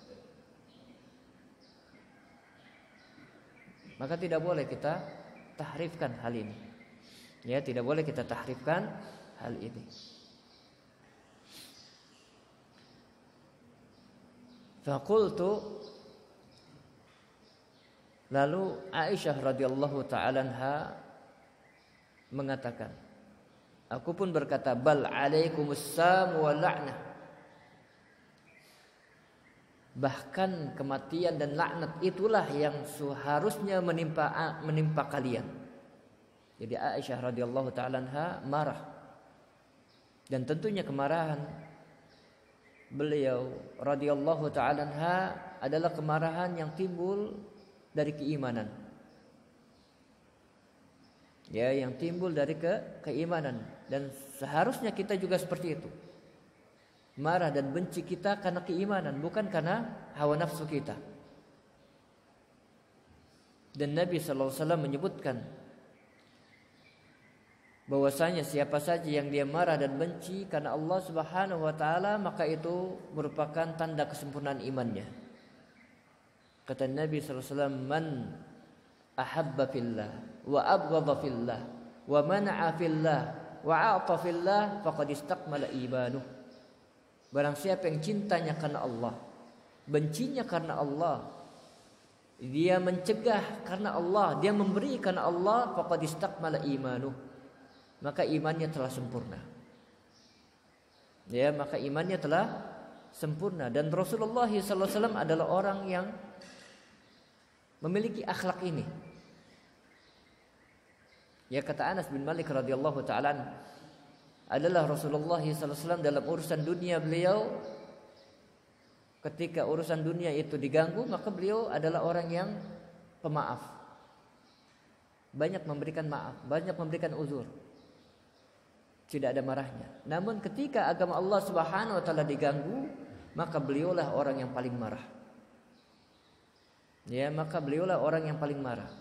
Maka tidak boleh kita tahrifkan hal ini. Ya, tidak boleh kita tahrifkan hal ini. Faqultu, lalu Aisyah radhiyallahu ta'ala anha mengatakan, aku pun berkata, bal alaikumussalam wa la'nah. Bahkan kematian dan laknat itulah yang seharusnya menimpa kalian. Jadi Aisyah radhiyallahu ta'ala anha marah. Dan tentunya kemarahan beliau radhiyallahu ta'ala anha adalah kemarahan yang timbul dari keimanan. Ya, yang timbul dari keimanan, dan seharusnya kita juga seperti itu. Marah dan benci kita karena keimanan, bukan karena hawa nafsu kita. Dan Nabi sallallahu alaihi wasallam menyebutkan bahwasanya siapa saja yang dia marah dan benci karena Allah Subhanahu wa taala, maka itu merupakan tanda kesempurnaan imannya. Kata Nabi sallallahu alaihi wasallam, man ahabba fillah wa abghadha fillah wa mana'a fillah wa a'ta fillah faqad istakmala imanuh. Barang siapa yang cintanya karena Allah, bencinya karena Allah, dia mencegah karena Allah, dia memberi karena Allah, faqad istakmala imanuh, maka imannya telah sempurna. Ya, maka imannya telah sempurna. Dan Rasulullah sallallahu alaihi wasallam adalah orang yang memiliki akhlak ini. Ya, kata Anas bin Malik radhiyallahu ta'ala adalah Rasulullah sallallahu alaihi wasallam dalam urusan dunia beliau, ketika urusan dunia itu diganggu, maka beliau adalah orang yang pemaaf. Banyak memberikan maaf, banyak memberikan uzur. Tidak ada marahnya. Namun ketika agama Allah Subhanahu wa taala diganggu, maka beliaulah orang yang paling marah. Ya, maka beliaulah orang yang paling marah.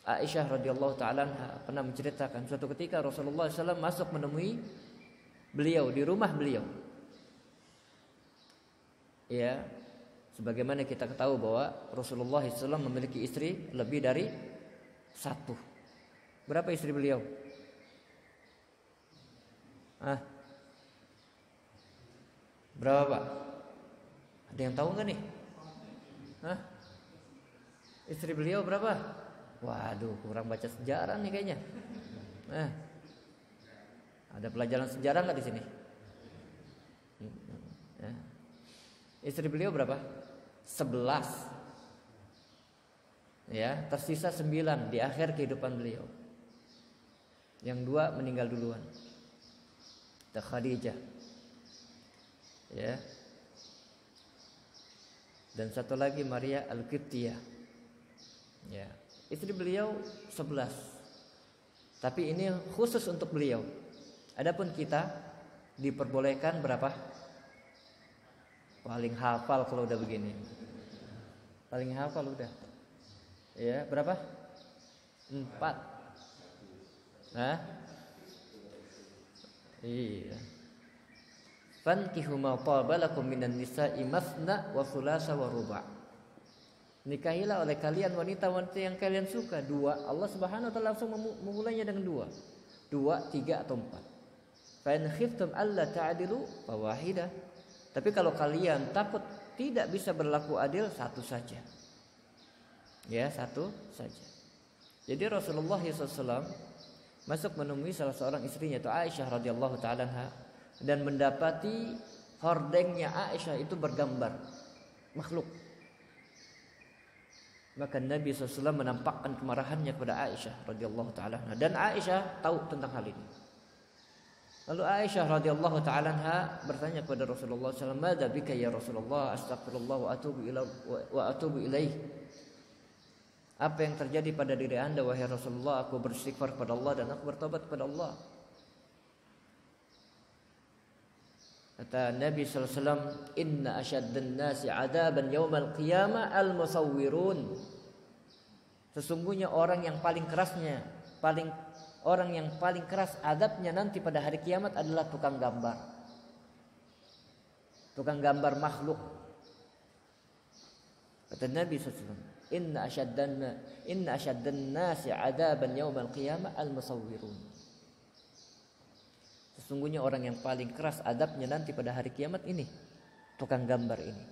Aisyah radhiyallahu ta'ala pernah menceritakan suatu ketika Rasulullah SAW masuk menemui beliau di rumah beliau. Ya, sebagaimana kita ketahui bahwa Rasulullah SAW memiliki istri lebih dari satu. Berapa istri beliau? Berapa, Pak? Ada yang tahu nggak nih? Istri beliau berapa? Waduh, kurang baca sejarah nih kayaknya. Ada pelajaran sejarah nggak di sini? Istri beliau berapa? 11. Ya, tersisa 9 di akhir kehidupan beliau. Yang 2 meninggal duluan. Khadijah. Ya. Dan satu lagi Maria Al-Qibtiyah. Ya. Istri beliau 11. Tapi ini khusus untuk beliau. Adapun kita diperbolehkan berapa? Paling hafal kalau udah begini. Paling hafal udah. Ya, berapa? 4. Iya. Fankihu ma taba lakum minan nisa'i masna wa thulatha wa ruba'. Nikahilah oleh kalian wanita-wanita yang kalian suka. 2. Allah Subhanahu wa taala langsung memulainya dengan 2. 2, 3 atau 4. Fa in khiftum alla ta'dilu fawahidah. Tapi kalau kalian takut tidak bisa berlaku adil, 1 saja. Ya, 1 saja. Jadi Rasulullah SAW masuk menemui salah seorang istrinya, itu Aisyah radhiyallahu ta'ala anha, dan mendapati hordengnya Aisyah itu bergambar makhluk. Maka Nabi SAW menampakkan kemarahannya kepada Aisyah radhiyallahu taala anha, dan Aisyah tahu tentang hal ini. Lalu Aisyah radhiyallahu taala anha bertanya kepada Rasulullah SAW, "Madza bika ya Rasulullah? Astaghfirullah wa atubu ilaih." Apa yang terjadi pada diri Anda wahai Rasulullah? Aku beristighfar kepada Allah dan aku bertobat kepada Allah. Kata Nabi SAW, "Inna asyaddan nasi adaban yaumal qiyamah al-musawwirun." Sesungguhnya orang yang paling keras adabnya nanti pada hari kiamat adalah tukang gambar. Tukang gambar makhluk. Kata Nabi SAW, Inna asyaddan nasi adaban yaumal qiyamah al-musawwirun. Sesungguhnya orang yang paling keras adabnya nanti pada hari kiamat ini tukang gambar ini.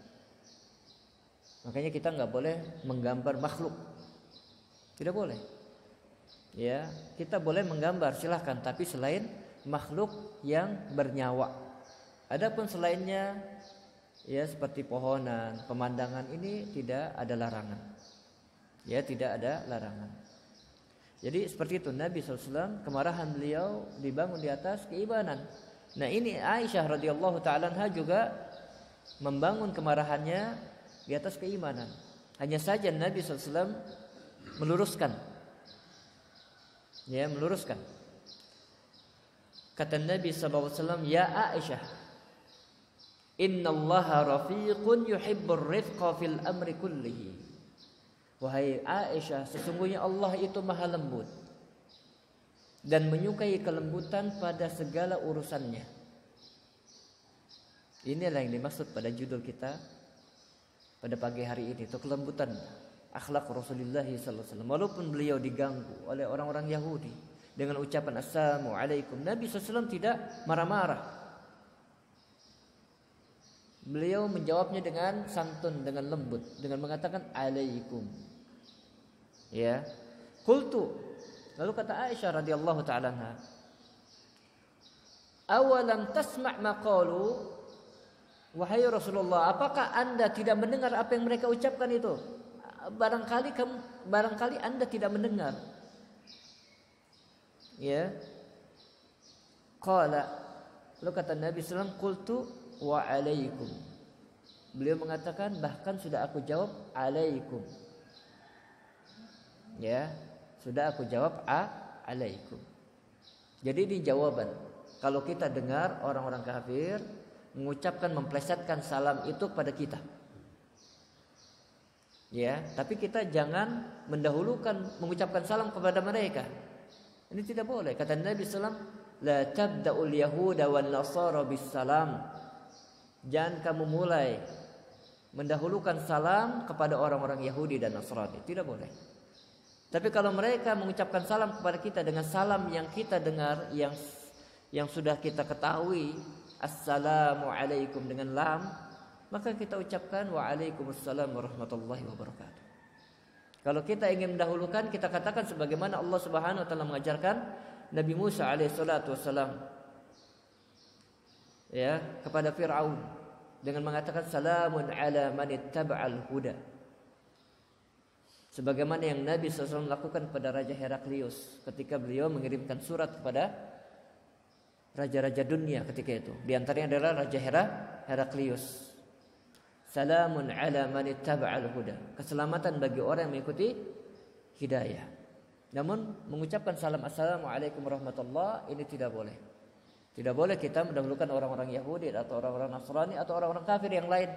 Makanya kita nggak boleh menggambar makhluk, tidak boleh. Ya, kita boleh menggambar silahkan, tapi selain makhluk yang bernyawa. Adapun selainnya, ya seperti pohonan, pemandangan ini tidak ada larangan. Ya, tidak ada larangan. Jadi seperti itu Nabi SAW, kemarahan beliau dibangun di atas keimanan. Nah ini Aisyah radhiyallahu ta'ala anha juga membangun kemarahannya di atas keimanan. Hanya saja Nabi SAW meluruskan. Ya, meluruskan. Kata Nabi SAW, "Ya Aisyah, innallaha rafiqun yuhibbur rifqa fil amri kullihi." Wahai Aisyah, sesungguhnya Allah itu maha lembut dan menyukai kelembutan pada segala urusannya. Inilah yang dimaksud pada judul kita pada pagi hari ini, itu kelembutan akhlak Rasulullah SAW. Walaupun beliau diganggu oleh orang-orang Yahudi dengan ucapan Assalamualaikum, Nabi SAW tidak marah-marah. Beliau menjawabnya dengan santun, dengan lembut, dengan mengatakan alaikum. Ya. Qultu. Lalu kata Aisyah radhiyallahu ta'ala anha, "Awalam tasma' ma qalu?" Wahai Rasulullah, apakah Anda tidak mendengar apa yang mereka ucapkan itu? Barangkali Anda tidak mendengar. Ya. Qala. Lalu kata Nabi sallallahu alaihi wasallam, "Qultu wa alaikum." Beliau mengatakan bahkan sudah aku jawab alaikum. Ya, sudah aku jawab alaikum. Jadi di jawaban, kalau kita dengar orang-orang kafir mengucapkan, memplesetkan salam itu kepada kita, ya, tapi kita jangan mendahulukan mengucapkan salam kepada mereka. Ini tidak boleh. Kata Nabi SAW, "La tabda'ul yahuda wan nasara bis salam." Jangan kamu mulai mendahulukan salam kepada orang-orang Yahudi dan Nasrani. Tidak boleh. Tapi kalau mereka mengucapkan salam kepada kita dengan salam yang kita dengar, yang sudah kita ketahui, Assalamualaikum dengan lam, maka kita ucapkan Waalaikumsalam warahmatullahi wabarakatuh. Kalau kita ingin mendahulukan, kita katakan sebagaimana Allah Subhanahu wa taala mengajarkan Nabi Musa alaihissalatu wassalam, ya, kepada Fir'aun dengan mengatakan salamun ala man ittaba'al huda. Sebagaimana yang Nabi SAW lakukan kepada Raja Heraklius ketika beliau mengirimkan surat kepada raja-raja dunia ketika itu. Di antaranya adalah Raja Heraklius. Salamun ala man ittaba'al huda. Keselamatan bagi orang yang mengikuti hidayah. Namun mengucapkan salam assalamualaikum warahmatullahi ini tidak boleh. Tidak boleh kita mendahulukan orang-orang Yahudi atau orang-orang Nasrani atau orang-orang kafir yang lain.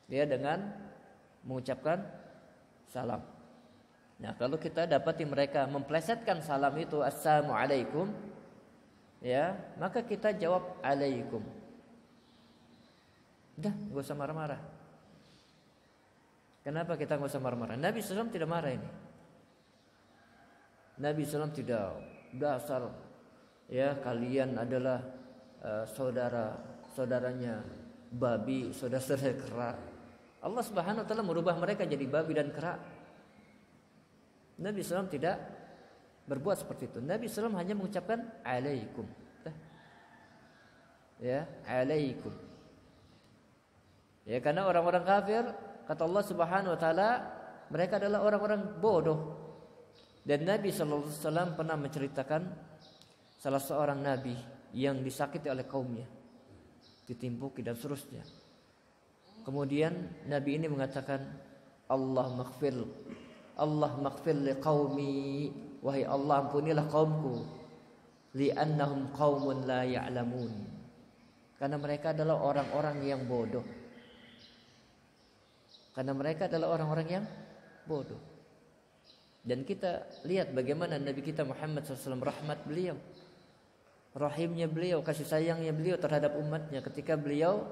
Dia dengan mengucapkan salam. Nah, kalau kita dapati mereka memplesetkan salam itu assalamualaikum, ya, maka kita jawab alaikum. Dah, enggak usah marah-marah. Kenapa kita enggak usah marah-marah? Nabi SAW tidak marah ini. Nabi SAW tidak dasar, ya, kalian adalah saudara-saudaranya babi, saudara-saudara kera. Allah Subhanahu wa taala merubah mereka jadi babi dan kera. Nabi SAW tidak berbuat seperti itu. Nabi SAW hanya mengucapkan alaikum. Ya, alaikum. Ya, karena orang-orang kafir, kata Allah Subhanahu wa taala, mereka adalah orang-orang bodoh. Dan Nabi sallallahu alaihi wasallam pernah menceritakan salah seorang nabi yang disakiti oleh kaumnya, ditimpuki dan seterusnya. Kemudian nabi ini mengatakan, Allah maghfir li qaumi, wahai Allah ampunilah kaumku, li'annahum qaumun la ya'lamun, karena mereka adalah orang-orang yang bodoh. Karena mereka adalah orang-orang yang bodoh. Dan kita lihat bagaimana Nabi kita Muhammad SAW, rahmat beliau, rahimnya beliau, kasih sayangnya beliau terhadap umatnya, ketika beliau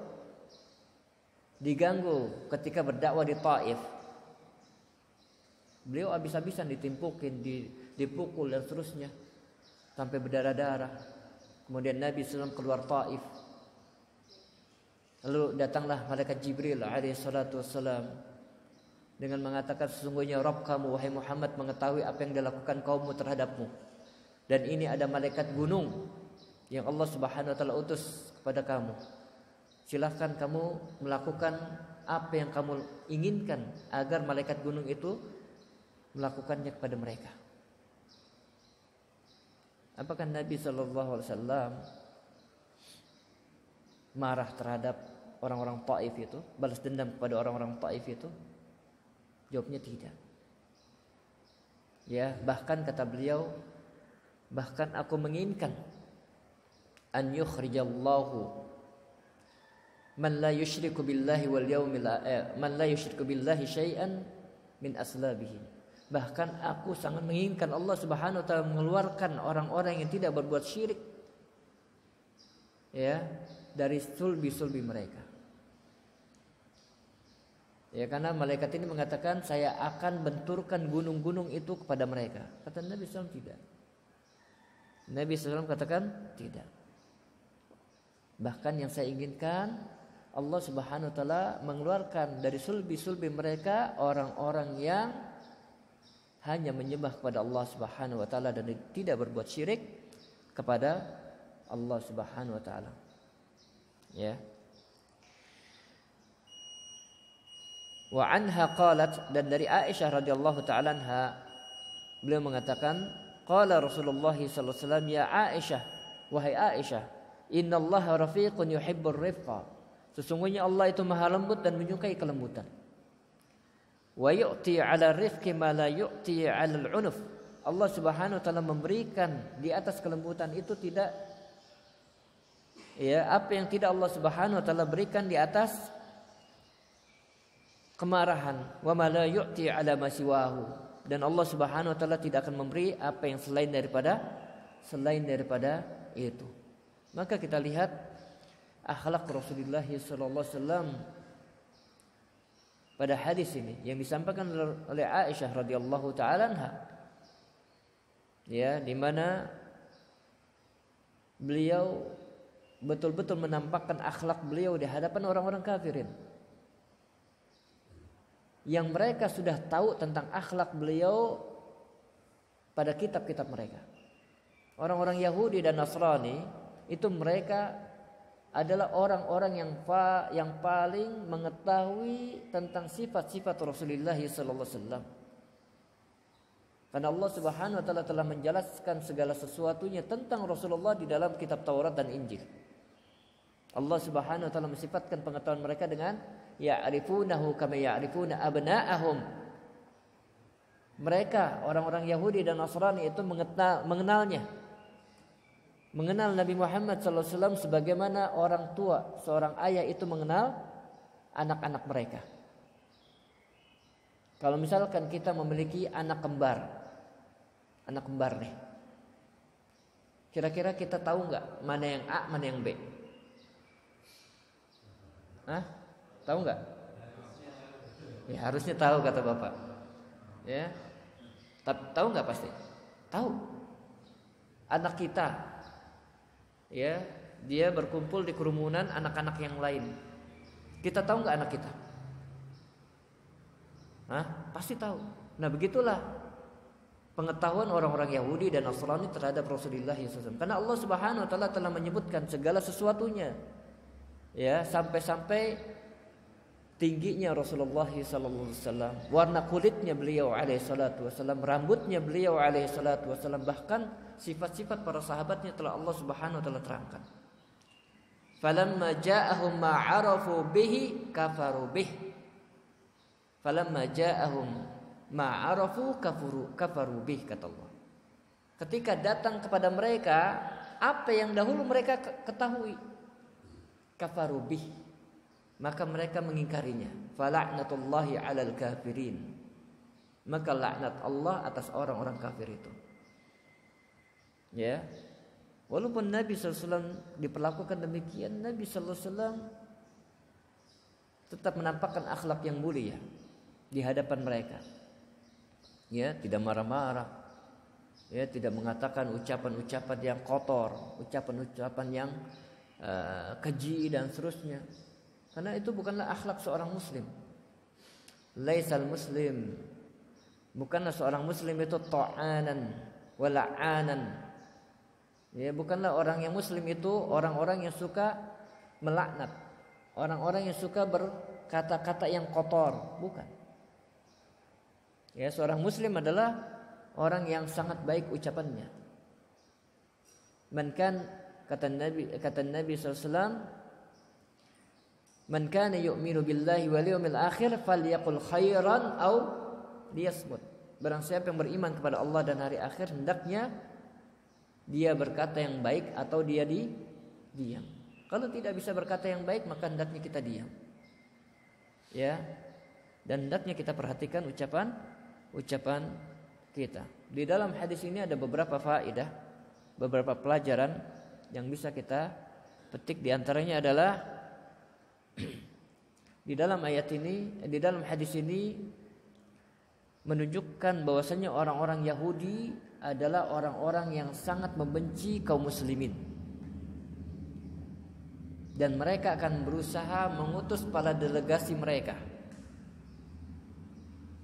diganggu ketika berdakwah di Taif. Beliau habis-habisan ditimpukin, dipukul dan seterusnya sampai berdarah-darah. Kemudian Nabi SAW keluar Taif. Lalu datanglah malaikat Jibril alaihi salatu wassalam dengan mengatakan, sesungguhnya Rabb kamu wahai Muhammad mengetahui apa yang dilakukan kaummu terhadapmu. Dan ini ada malaikat gunung yang Allah Subhanahu wa taala utus kepada kamu. Silahkan kamu melakukan apa yang kamu inginkan agar malaikat gunung itu melakukannya kepada mereka. Apakah Nabi sallallahu alaihi wasallam marah terhadap orang-orang Taif itu, balas dendam kepada orang-orang Taif itu? Jawabnya tidak. Ya, bahkan kata beliau, bahkan aku menginginkan an yukhrijallahu man la yusyriku billahi wal yaumil man la yusyriku billahi syai'an min aslabihi. Bahkan aku sangat menginginkan Allah Subhanahu wa taala mengeluarkan orang-orang yang tidak berbuat syirik, ya, dari sulbi-sulbi mereka. Ya, karena malaikat ini mengatakan, saya akan benturkan gunung-gunung itu kepada mereka. Kata Nabi SAW tidak. Nabi SAW katakan tidak. Bahkan yang saya inginkan, Allah Subhanahu wa taala mengeluarkan dari sulbi-sulbi mereka orang-orang yang hanya menyembah kepada Allah Subhanahu wa taala dan tidak berbuat syirik kepada Allah Subhanahu wa taala. Ya. Wa anha qalat, dan dari Aisyah radhiyallahu taala anha beliau mengatakan, qala Rasulullah sallallahu alaihi wasallam, ya Aisyah, wahai Aisyah, innallaha rafiqun yuhibbur rifqa, sesungguhnya Allah itu maha lembut dan menyukai kelembutan. Wa yu'ti 'ala rifqi ma la yu'ti 'ala al-'unuf, Allah Subhanahu wa taala memberikan di atas kelembutan itu tidak, ya, apa yang tidak Allah Subhanahu wa taala berikan di atas kemarahan. Wa ma la yu'ti 'ala ma siwahu, dan Allah Subhanahu wa taala tidak akan memberi apa yang selain daripada itu. Maka kita lihat akhlak Rasulullah sallallahu alaihi wasallam pada hadis ini yang disampaikan oleh Aisyah radhiyallahu taala anha, ya, di mana beliau betul-betul menampakkan akhlak beliau di hadapan orang-orang kafirin, yang mereka sudah tahu tentang akhlak beliau pada kitab-kitab mereka. Orang-orang Yahudi dan Nasrani itu mereka adalah orang-orang yang paling mengetahui tentang sifat-sifat Rasulullah sallallahu alaihi wasallam. Karena Allah Subhanahu wa taala telah menjelaskan segala sesuatunya tentang Rasulullah di dalam kitab Taurat dan Injil. Allah Subhanahu wa taala mensifatkan pengetahuan mereka dengan ya'rifunahu kama ya'rifuna abna'ahum. Mereka orang-orang Yahudi dan Nasrani itu mengenal Nabi Muhammad sallallahu alaihi wasallam sebagaimana orang tua, seorang ayah itu mengenal anak-anak mereka. Kalau misalkan kita memiliki anak kembar nih, kira-kira kita tahu nggak mana yang A, mana yang B? Tahu nggak? Ya harusnya tahu kata bapak. Ya, tahu nggak pasti? Tahu. Anak kita, ya, dia berkumpul di kerumunan anak-anak yang lain. Kita tahu nggak anak kita? Pasti tahu. Nah, begitulah pengetahuan orang-orang Yahudi dan Nasrani terhadap Rasulullah SAW. Karena Allah Subhanahu wa taala telah menyebutkan segala sesuatunya. Ya, sampai-sampai tingginya Rasulullah sallallahu alaihi wasallam, warna kulitnya beliau alaihi salatu wasallam, rambutnya beliau alaihi salatu wasallam, bahkan sifat-sifat para sahabatnya telah Allah Subhanahu wa taala terangkan. Falamma ja'ahum ma 'arafu bihi kafaru bih. Falamma ja'ahum ma 'arafu kafaru bih, kata Allah. Ketika datang kepada mereka apa yang dahulu mereka ketahui, kafaru bih, maka mereka mengingkarinya. Fala'natullahi 'alal kafirin. Maka laknat Allah atas orang-orang kafir itu. Ya. Walaupun Nabi SAW diperlakukan demikian, Nabi SAW tetap menampakkan akhlak yang mulia di hadapan mereka. Ya, tidak marah-marah. Ya, tidak mengatakan ucapan-ucapan yang kotor, ucapan-ucapan yang keji dan seterusnya. Karena itu bukanlah akhlak seorang muslim. Laisal muslim, bukanlah seorang muslim itu ta'anan wa la'anan. Ya, bukanlah orang yang muslim itu orang-orang yang suka melaknat, orang-orang yang suka berkata-kata yang kotor, bukan. Ya, seorang muslim adalah orang yang sangat baik ucapannya. Kata Nabi SAW, man kana yu'minu billahi wal yawmil akhir falyaqul khairan aw liyasmut. Barang siapa yang beriman kepada Allah dan hari akhir, hendaknya dia berkata yang baik atau dia diam. Kalau tidak bisa berkata yang baik, maka hendaknya kita diam. Ya. Dan hendaknya kita perhatikan ucapan kita. Di dalam hadis ini ada beberapa faedah, beberapa pelajaran yang bisa kita petik. Di antaranya adalah di dalam ayat ini, di dalam hadis ini menunjukkan bahwasanya orang-orang Yahudi adalah orang-orang yang sangat membenci kaum muslimin, dan mereka akan berusaha mengutus para delegasi mereka,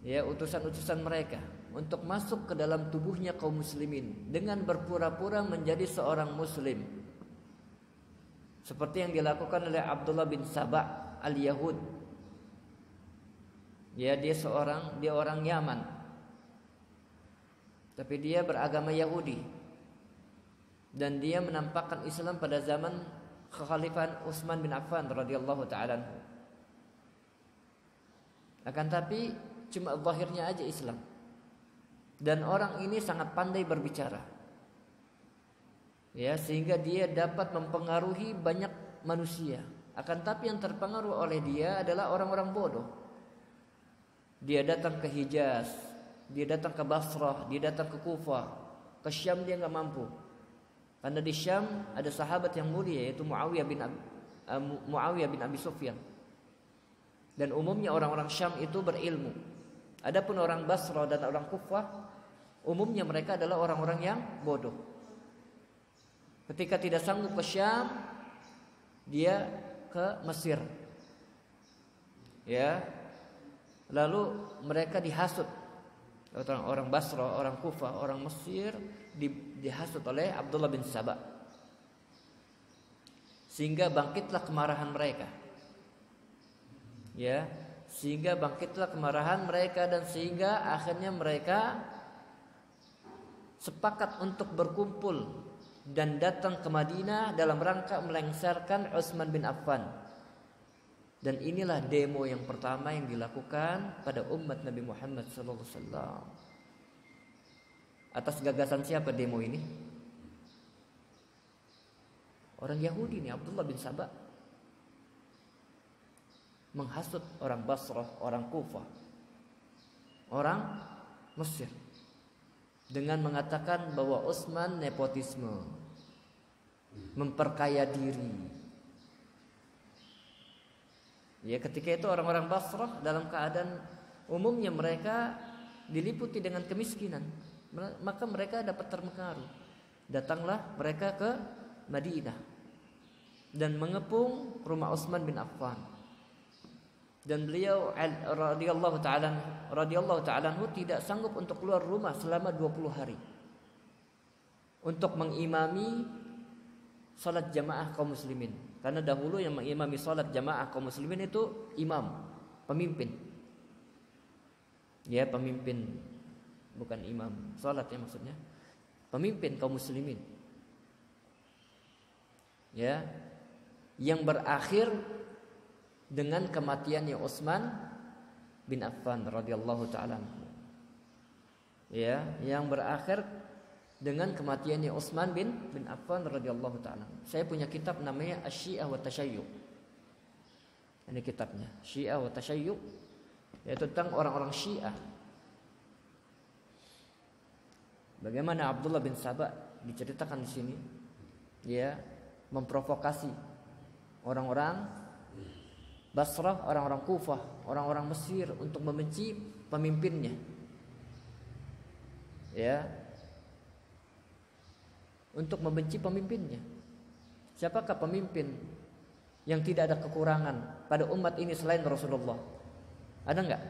ya, utusan-utusan mereka untuk masuk ke dalam tubuhnya kaum muslimin dengan berpura-pura menjadi seorang muslim, seperti yang dilakukan oleh Abdullah bin Saba al-Yahud. Ya, dia orang Yaman, tapi dia beragama Yahudi, dan dia menampakkan Islam pada zaman kekhalifahan Utsman bin Affan radhiyallahu taala. Akan tapi cuma zahirnya aja Islam. Dan orang ini sangat pandai berbicara. Ya, sehingga dia dapat mempengaruhi banyak manusia. Akan tapi yang terpengaruh oleh dia adalah orang-orang bodoh. Dia datang ke Hijaz, dia datang ke Basrah, dia datang ke Kufah, ke Syam dia enggak mampu. Karena di Syam ada sahabat yang mulia, yaitu Muawiyah bin Abi Sufyan. Dan umumnya orang-orang Syam itu berilmu. Adapun orang Basrah dan orang Kufah, umumnya mereka adalah orang-orang yang bodoh. Ketika tidak sanggup ke Syam, dia ke Mesir. Ya. Lalu mereka dihasut. Orang Basrah, orang Kufah, orang Mesir dihasut oleh Abdullah bin Saba. Sehingga bangkitlah kemarahan mereka. Ya, sehingga bangkitlah kemarahan mereka, dan sehingga akhirnya mereka sepakat untuk berkumpul dan datang ke Madinah dalam rangka melengsarkan Utsman bin Affan. Dan inilah demo yang pertama yang dilakukan pada umat Nabi Muhammad SAW. Atas gagasan siapa demo ini? Orang Yahudi nih, Abdullah bin Saba, menghasut orang Basrah, orang Kufah, orang Mesir, dengan mengatakan bahwa Utsman nepotisme, memperkaya diri. Ya, ketika itu orang-orang Basrah dalam keadaan umumnya mereka diliputi dengan kemiskinan, maka mereka dapat terpengaruh. Datanglah mereka ke Madinah dan mengepung rumah Utsman bin Affan. Dan beliau radhiyallahu ta'ala tidak sanggup untuk keluar rumah selama 20 hari untuk mengimami salat jamaah kaum muslimin. Karena dahulu yang mengimami salat jamaah kaum muslimin itu imam. pemimpin. Ya, pemimpin, bukan imam salat ya maksudnya. Pemimpin kaum muslimin. Ya, yang berakhir dengan kematiannya Utsman bin Affan radhiyallahu taala. Ya, yang berakhir dengan kematiannya Utsman bin Affan radhiyallahu taala. Saya punya kitab namanya Asy-Syiah wa Tasyayyu'. Ini kitabnya, Syiah wa Tasyayyu', yaitu tentang orang-orang Syiah. Bagaimana Abdullah bin Saba diceritakan di sini, ya, memprovokasi orang-orang Basrah, orang-orang Kufah, orang-orang Mesir untuk membenci pemimpinnya. Ya. Untuk membenci pemimpinnya. Siapakah pemimpin yang tidak ada kekurangan pada umat ini selain Rasulullah? Ada enggak?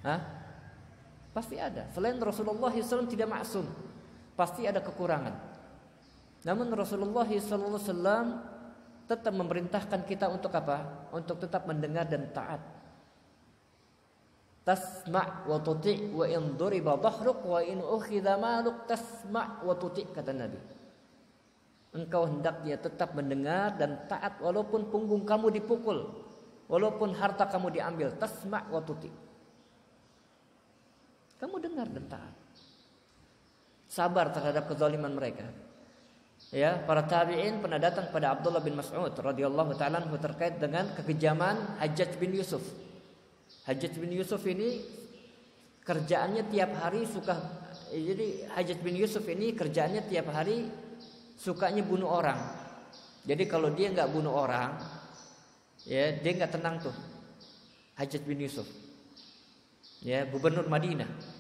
Hah? Pasti ada. Selain Rasulullah SAW tidak maksum. Pasti ada kekurangan. Namun Rasulullah SAW tetap memerintahkan kita untuk apa? Untuk tetap mendengar dan taat. Tasma' wa tuti' wa in duriba dhahruk wa in ukhidha maluk tasma' wa tuti', kata Nabi. Engkau hendaknya tetap mendengar dan taat walaupun punggung kamu dipukul, walaupun harta kamu diambil. Tasma' wa tuti'. Kamu dengar dan taat. Sabar terhadap kezaliman mereka. Ya, para tabi'in pernah datang pada Abdullah bin Mas'ud radhiyallahu ta'ala terkait dengan kekejaman Hajjaj bin Yusuf. Hajjaj bin Yusuf ini kerjaannya tiap hari jadi Hajjaj bin Yusuf ini kerjaannya tiap hari sukanya bunuh orang. Jadi kalau dia nggak bunuh orang, ya dia nggak tenang tuh. Hajjaj bin Yusuf, ya, gubernur Madinah.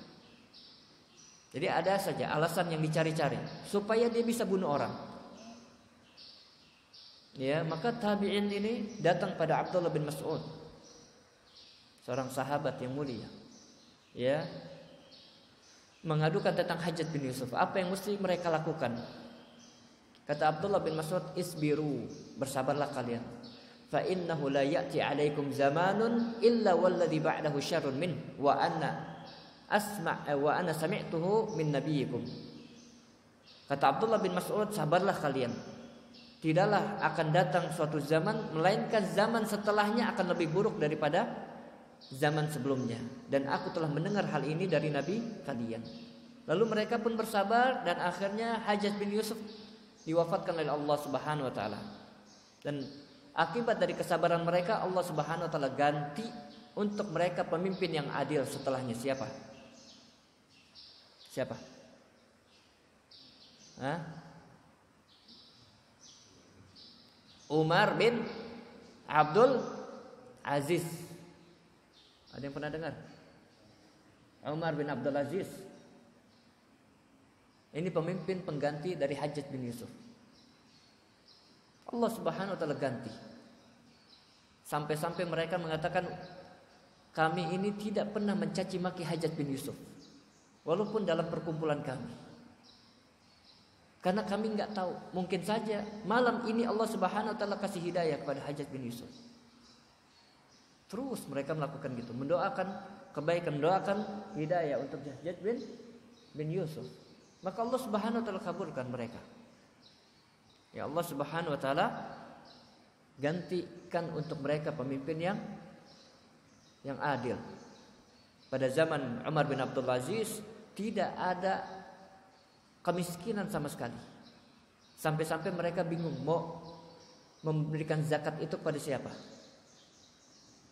Jadi ada saja alasan yang dicari-cari supaya dia bisa bunuh orang. Ya, maka tabi'in ini datang pada Abdullah bin Mas'ud, seorang sahabat yang mulia. Ya, mengadukan tentang Hajjaj bin Yusuf. Apa yang mesti mereka lakukan? Kata Abdullah bin Mas'ud, isbiru, bersabarlah kalian. Fa innahu la ya'ti 'alaikum zamanun illa walladhi ba'dahu syarrun min wa ana sami'tuhu min nabiyikum. Kata Abdullah bin Mas'ud, sabarlah kalian. Tidaklah akan datang suatu zaman melainkan zaman setelahnya akan lebih buruk daripada zaman sebelumnya, dan aku telah mendengar hal ini dari nabi kalian. Lalu mereka pun bersabar dan akhirnya Hajjaj bin Yusuf diwafatkan oleh Allah Subhanahu wa taala. Dan akibat dari kesabaran mereka, Allah Subhanahu wa taala ganti untuk mereka pemimpin yang adil setelahnya. Siapa? Umar bin Abdul Aziz. Ada yang pernah dengar? Umar bin Abdul Aziz. Ini pemimpin pengganti dari Hajjaj bin Yusuf. Allah Subhanahu wa taala ganti. Sampai-sampai mereka mengatakan, kami ini tidak pernah mencaci maki Hajjaj bin Yusuf, walaupun dalam perkumpulan kami. Karena kami enggak tahu, mungkin saja malam ini Allah Subhanahu wa taala kasih hidayah kepada Hajjaj bin Yusuf. Terus mereka melakukan gitu, mendoakan kebaikan, mendoakan hidayah untuk Hajjaj bin Yusuf. Maka Allah Subhanahu wa taala kabulkan mereka. Ya, Allah Subhanahu wa taala gantikan untuk mereka pemimpin yang adil. Pada zaman Umar bin Abdul Aziz tidak ada kemiskinan sama sekali. Sampai-sampai mereka bingung mau memberikan zakat itu pada siapa.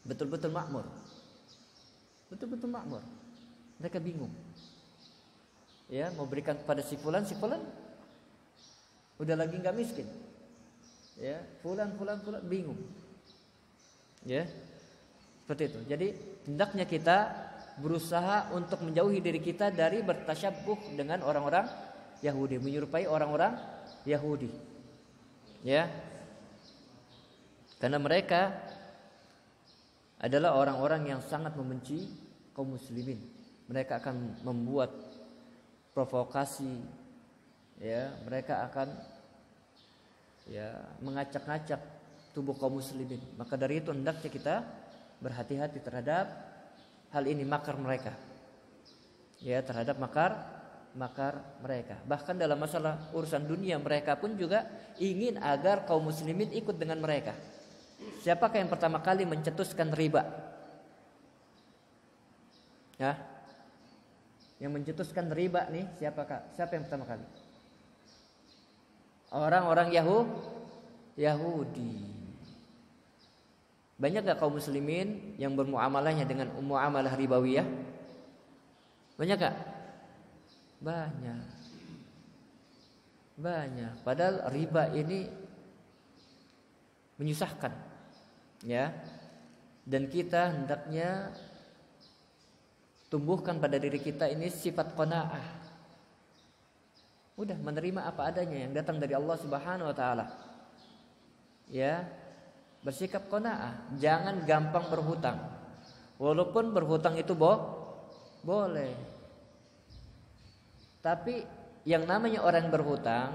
Betul-betul makmur. Betul-betul makmur. Mereka bingung. Ya, mau berikan kepada si fulan udah lagi enggak miskin. Ya, fulan bingung. Ya. Seperti itu. Jadi, hendaknya kita berusaha untuk menjauhi diri kita dari bertasyabbuh dengan orang-orang Yahudi, menyerupai orang-orang Yahudi. Ya. Karena mereka adalah orang-orang yang sangat membenci kaum muslimin. Mereka akan membuat provokasi, ya, mereka akan mengacak-ngacak tubuh kaum muslimin. Maka dari itu hendaknya kita berhati-hati terhadap hal ini, makar mereka. Ya, terhadap makar mereka. Bahkan dalam masalah urusan dunia mereka pun juga ingin agar kaum muslimin ikut dengan mereka. Siapakah yang pertama kali mencetuskan riba? Ya. Yang mencetuskan riba nih siapakah? Siapa yang pertama kali? Orang-orang Yahudi. Banyak gak kaum muslimin yang bermuamalahnya dengan muamalah ribawiyah? Banyak gak? Banyak. Padahal riba ini menyusahkan, ya. Dan kita hendaknya tumbuhkan pada diri kita ini sifat qanaah. Udah menerima apa adanya yang datang dari Allah Subhanahu wa taala. Ya. Bersikap qanaah, jangan gampang berhutang. Walaupun berhutang itu boleh. Tapi yang namanya orang berhutang,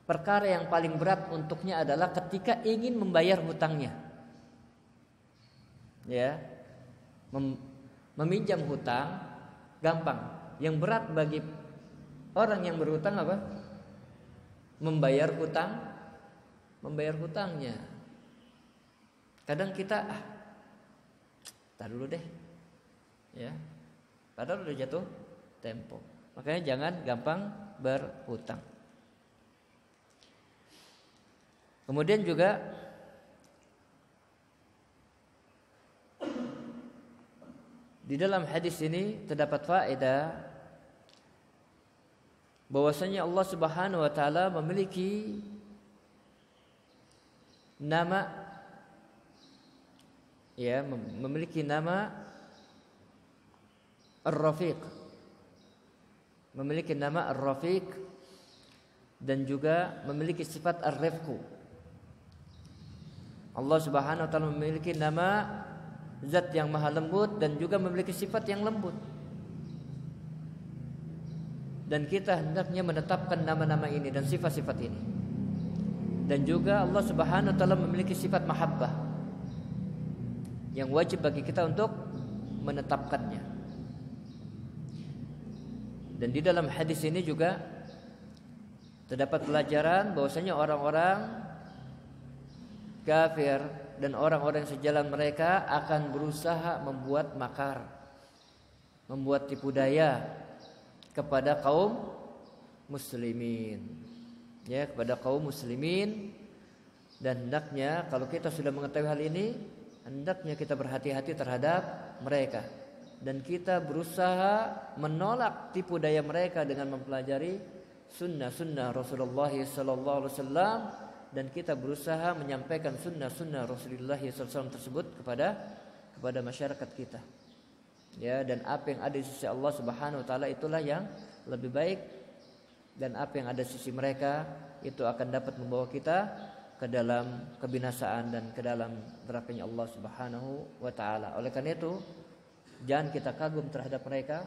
perkara yang paling berat untuknya adalah ketika ingin membayar hutangnya. Ya. Meminjam hutang gampang. Yang berat bagi orang yang berhutang apa? Membayar hutangnya. Kadang kita tar dulu deh. Ya. Padahal udah jatuh tempo. Makanya jangan gampang berhutang. Kemudian juga di dalam hadis ini terdapat faedah bahwasanya Allah Subhanahu wa taala memiliki nama, ya, memiliki nama Ar-Rafiq. Memiliki nama Ar-Rafiq dan juga memiliki sifat Ar-Rifqu. Allah Subhanahu wa taala memiliki nama Zat yang maha lembut dan juga memiliki sifat yang lembut. Dan kita hendaknya menetapkan nama-nama ini dan sifat-sifat ini. Dan juga Allah Subhanahu wa taala memiliki sifat mahabbah yang wajib bagi kita untuk menetapkannya. Dan di dalam hadis ini juga terdapat pelajaran bahwasanya orang-orang kafir dan orang-orang yang sejalan mereka akan berusaha membuat makar, membuat tipu daya kepada kaum muslimin. Ya, kepada kaum muslimin. Dan hendaknya kalau kita sudah mengetahui hal ini, hendaknya kita berhati-hati terhadap mereka. Dan kita berusaha menolak tipu daya mereka dengan mempelajari sunnah-sunnah Rasulullah sallallahu alaihi wasallam, dan kita berusaha menyampaikan sunnah-sunnah Rasulullah sallallahu alaihi wasallam tersebut kepada masyarakat kita. Ya, dan apa yang ada di sisi Allah Subhanahu wa taala itulah yang lebih baik, dan apa yang ada di sisi mereka itu akan dapat membawa kita ke dalam kebinasaan dan ke dalam nerakanya Allah Subhanahu wa taala. Oleh karena itu, jangan kita kagum terhadap mereka,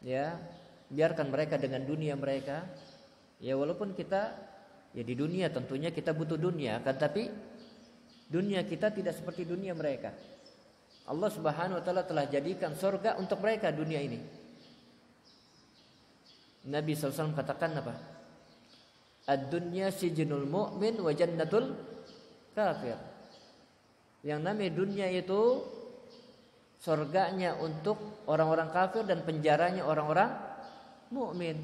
ya. Biarkan mereka dengan dunia mereka. Ya, walaupun kita ya di dunia tentunya kita butuh dunia, kan, tapi dunia kita tidak seperti dunia mereka. Allah Subhanahu wa taala telah jadikan surga untuk mereka dunia ini. Nabi SAW katakan apa? Ad-dunya sijnul mu'min wa jannatul kafir. Yang namanya dunia itu surganya untuk orang-orang kafir dan penjaranya orang-orang mukmin.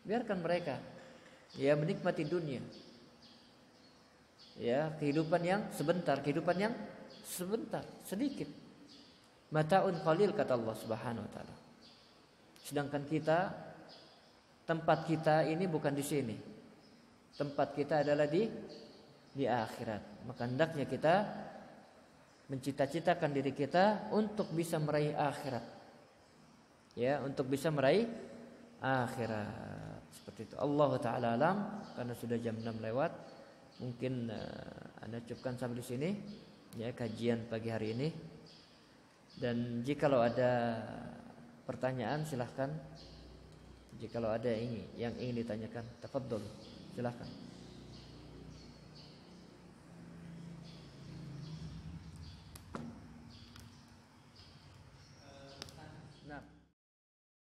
Biarkan mereka ya menikmati dunia. Ya, kehidupan yang sebentar, sedikit. Mata'un qalil kata Allah Subhanahu wa taala. Sedangkan kita, tempat kita ini bukan di sini. Tempat kita adalah di akhirat. Maka hendaknya kita mencita-citakan diri kita untuk bisa meraih akhirat. Ya, untuk bisa meraih akhirat. Seperti itu. Allah taala alam, karena sudah jam 6 lewat. Mungkin Anda cukupkan sampai di sini ya kajian pagi hari ini. Dan jikalau ada pertanyaan silahkan. Jikalau ada yang ingin ditanyakan, tafadhol, silahkan.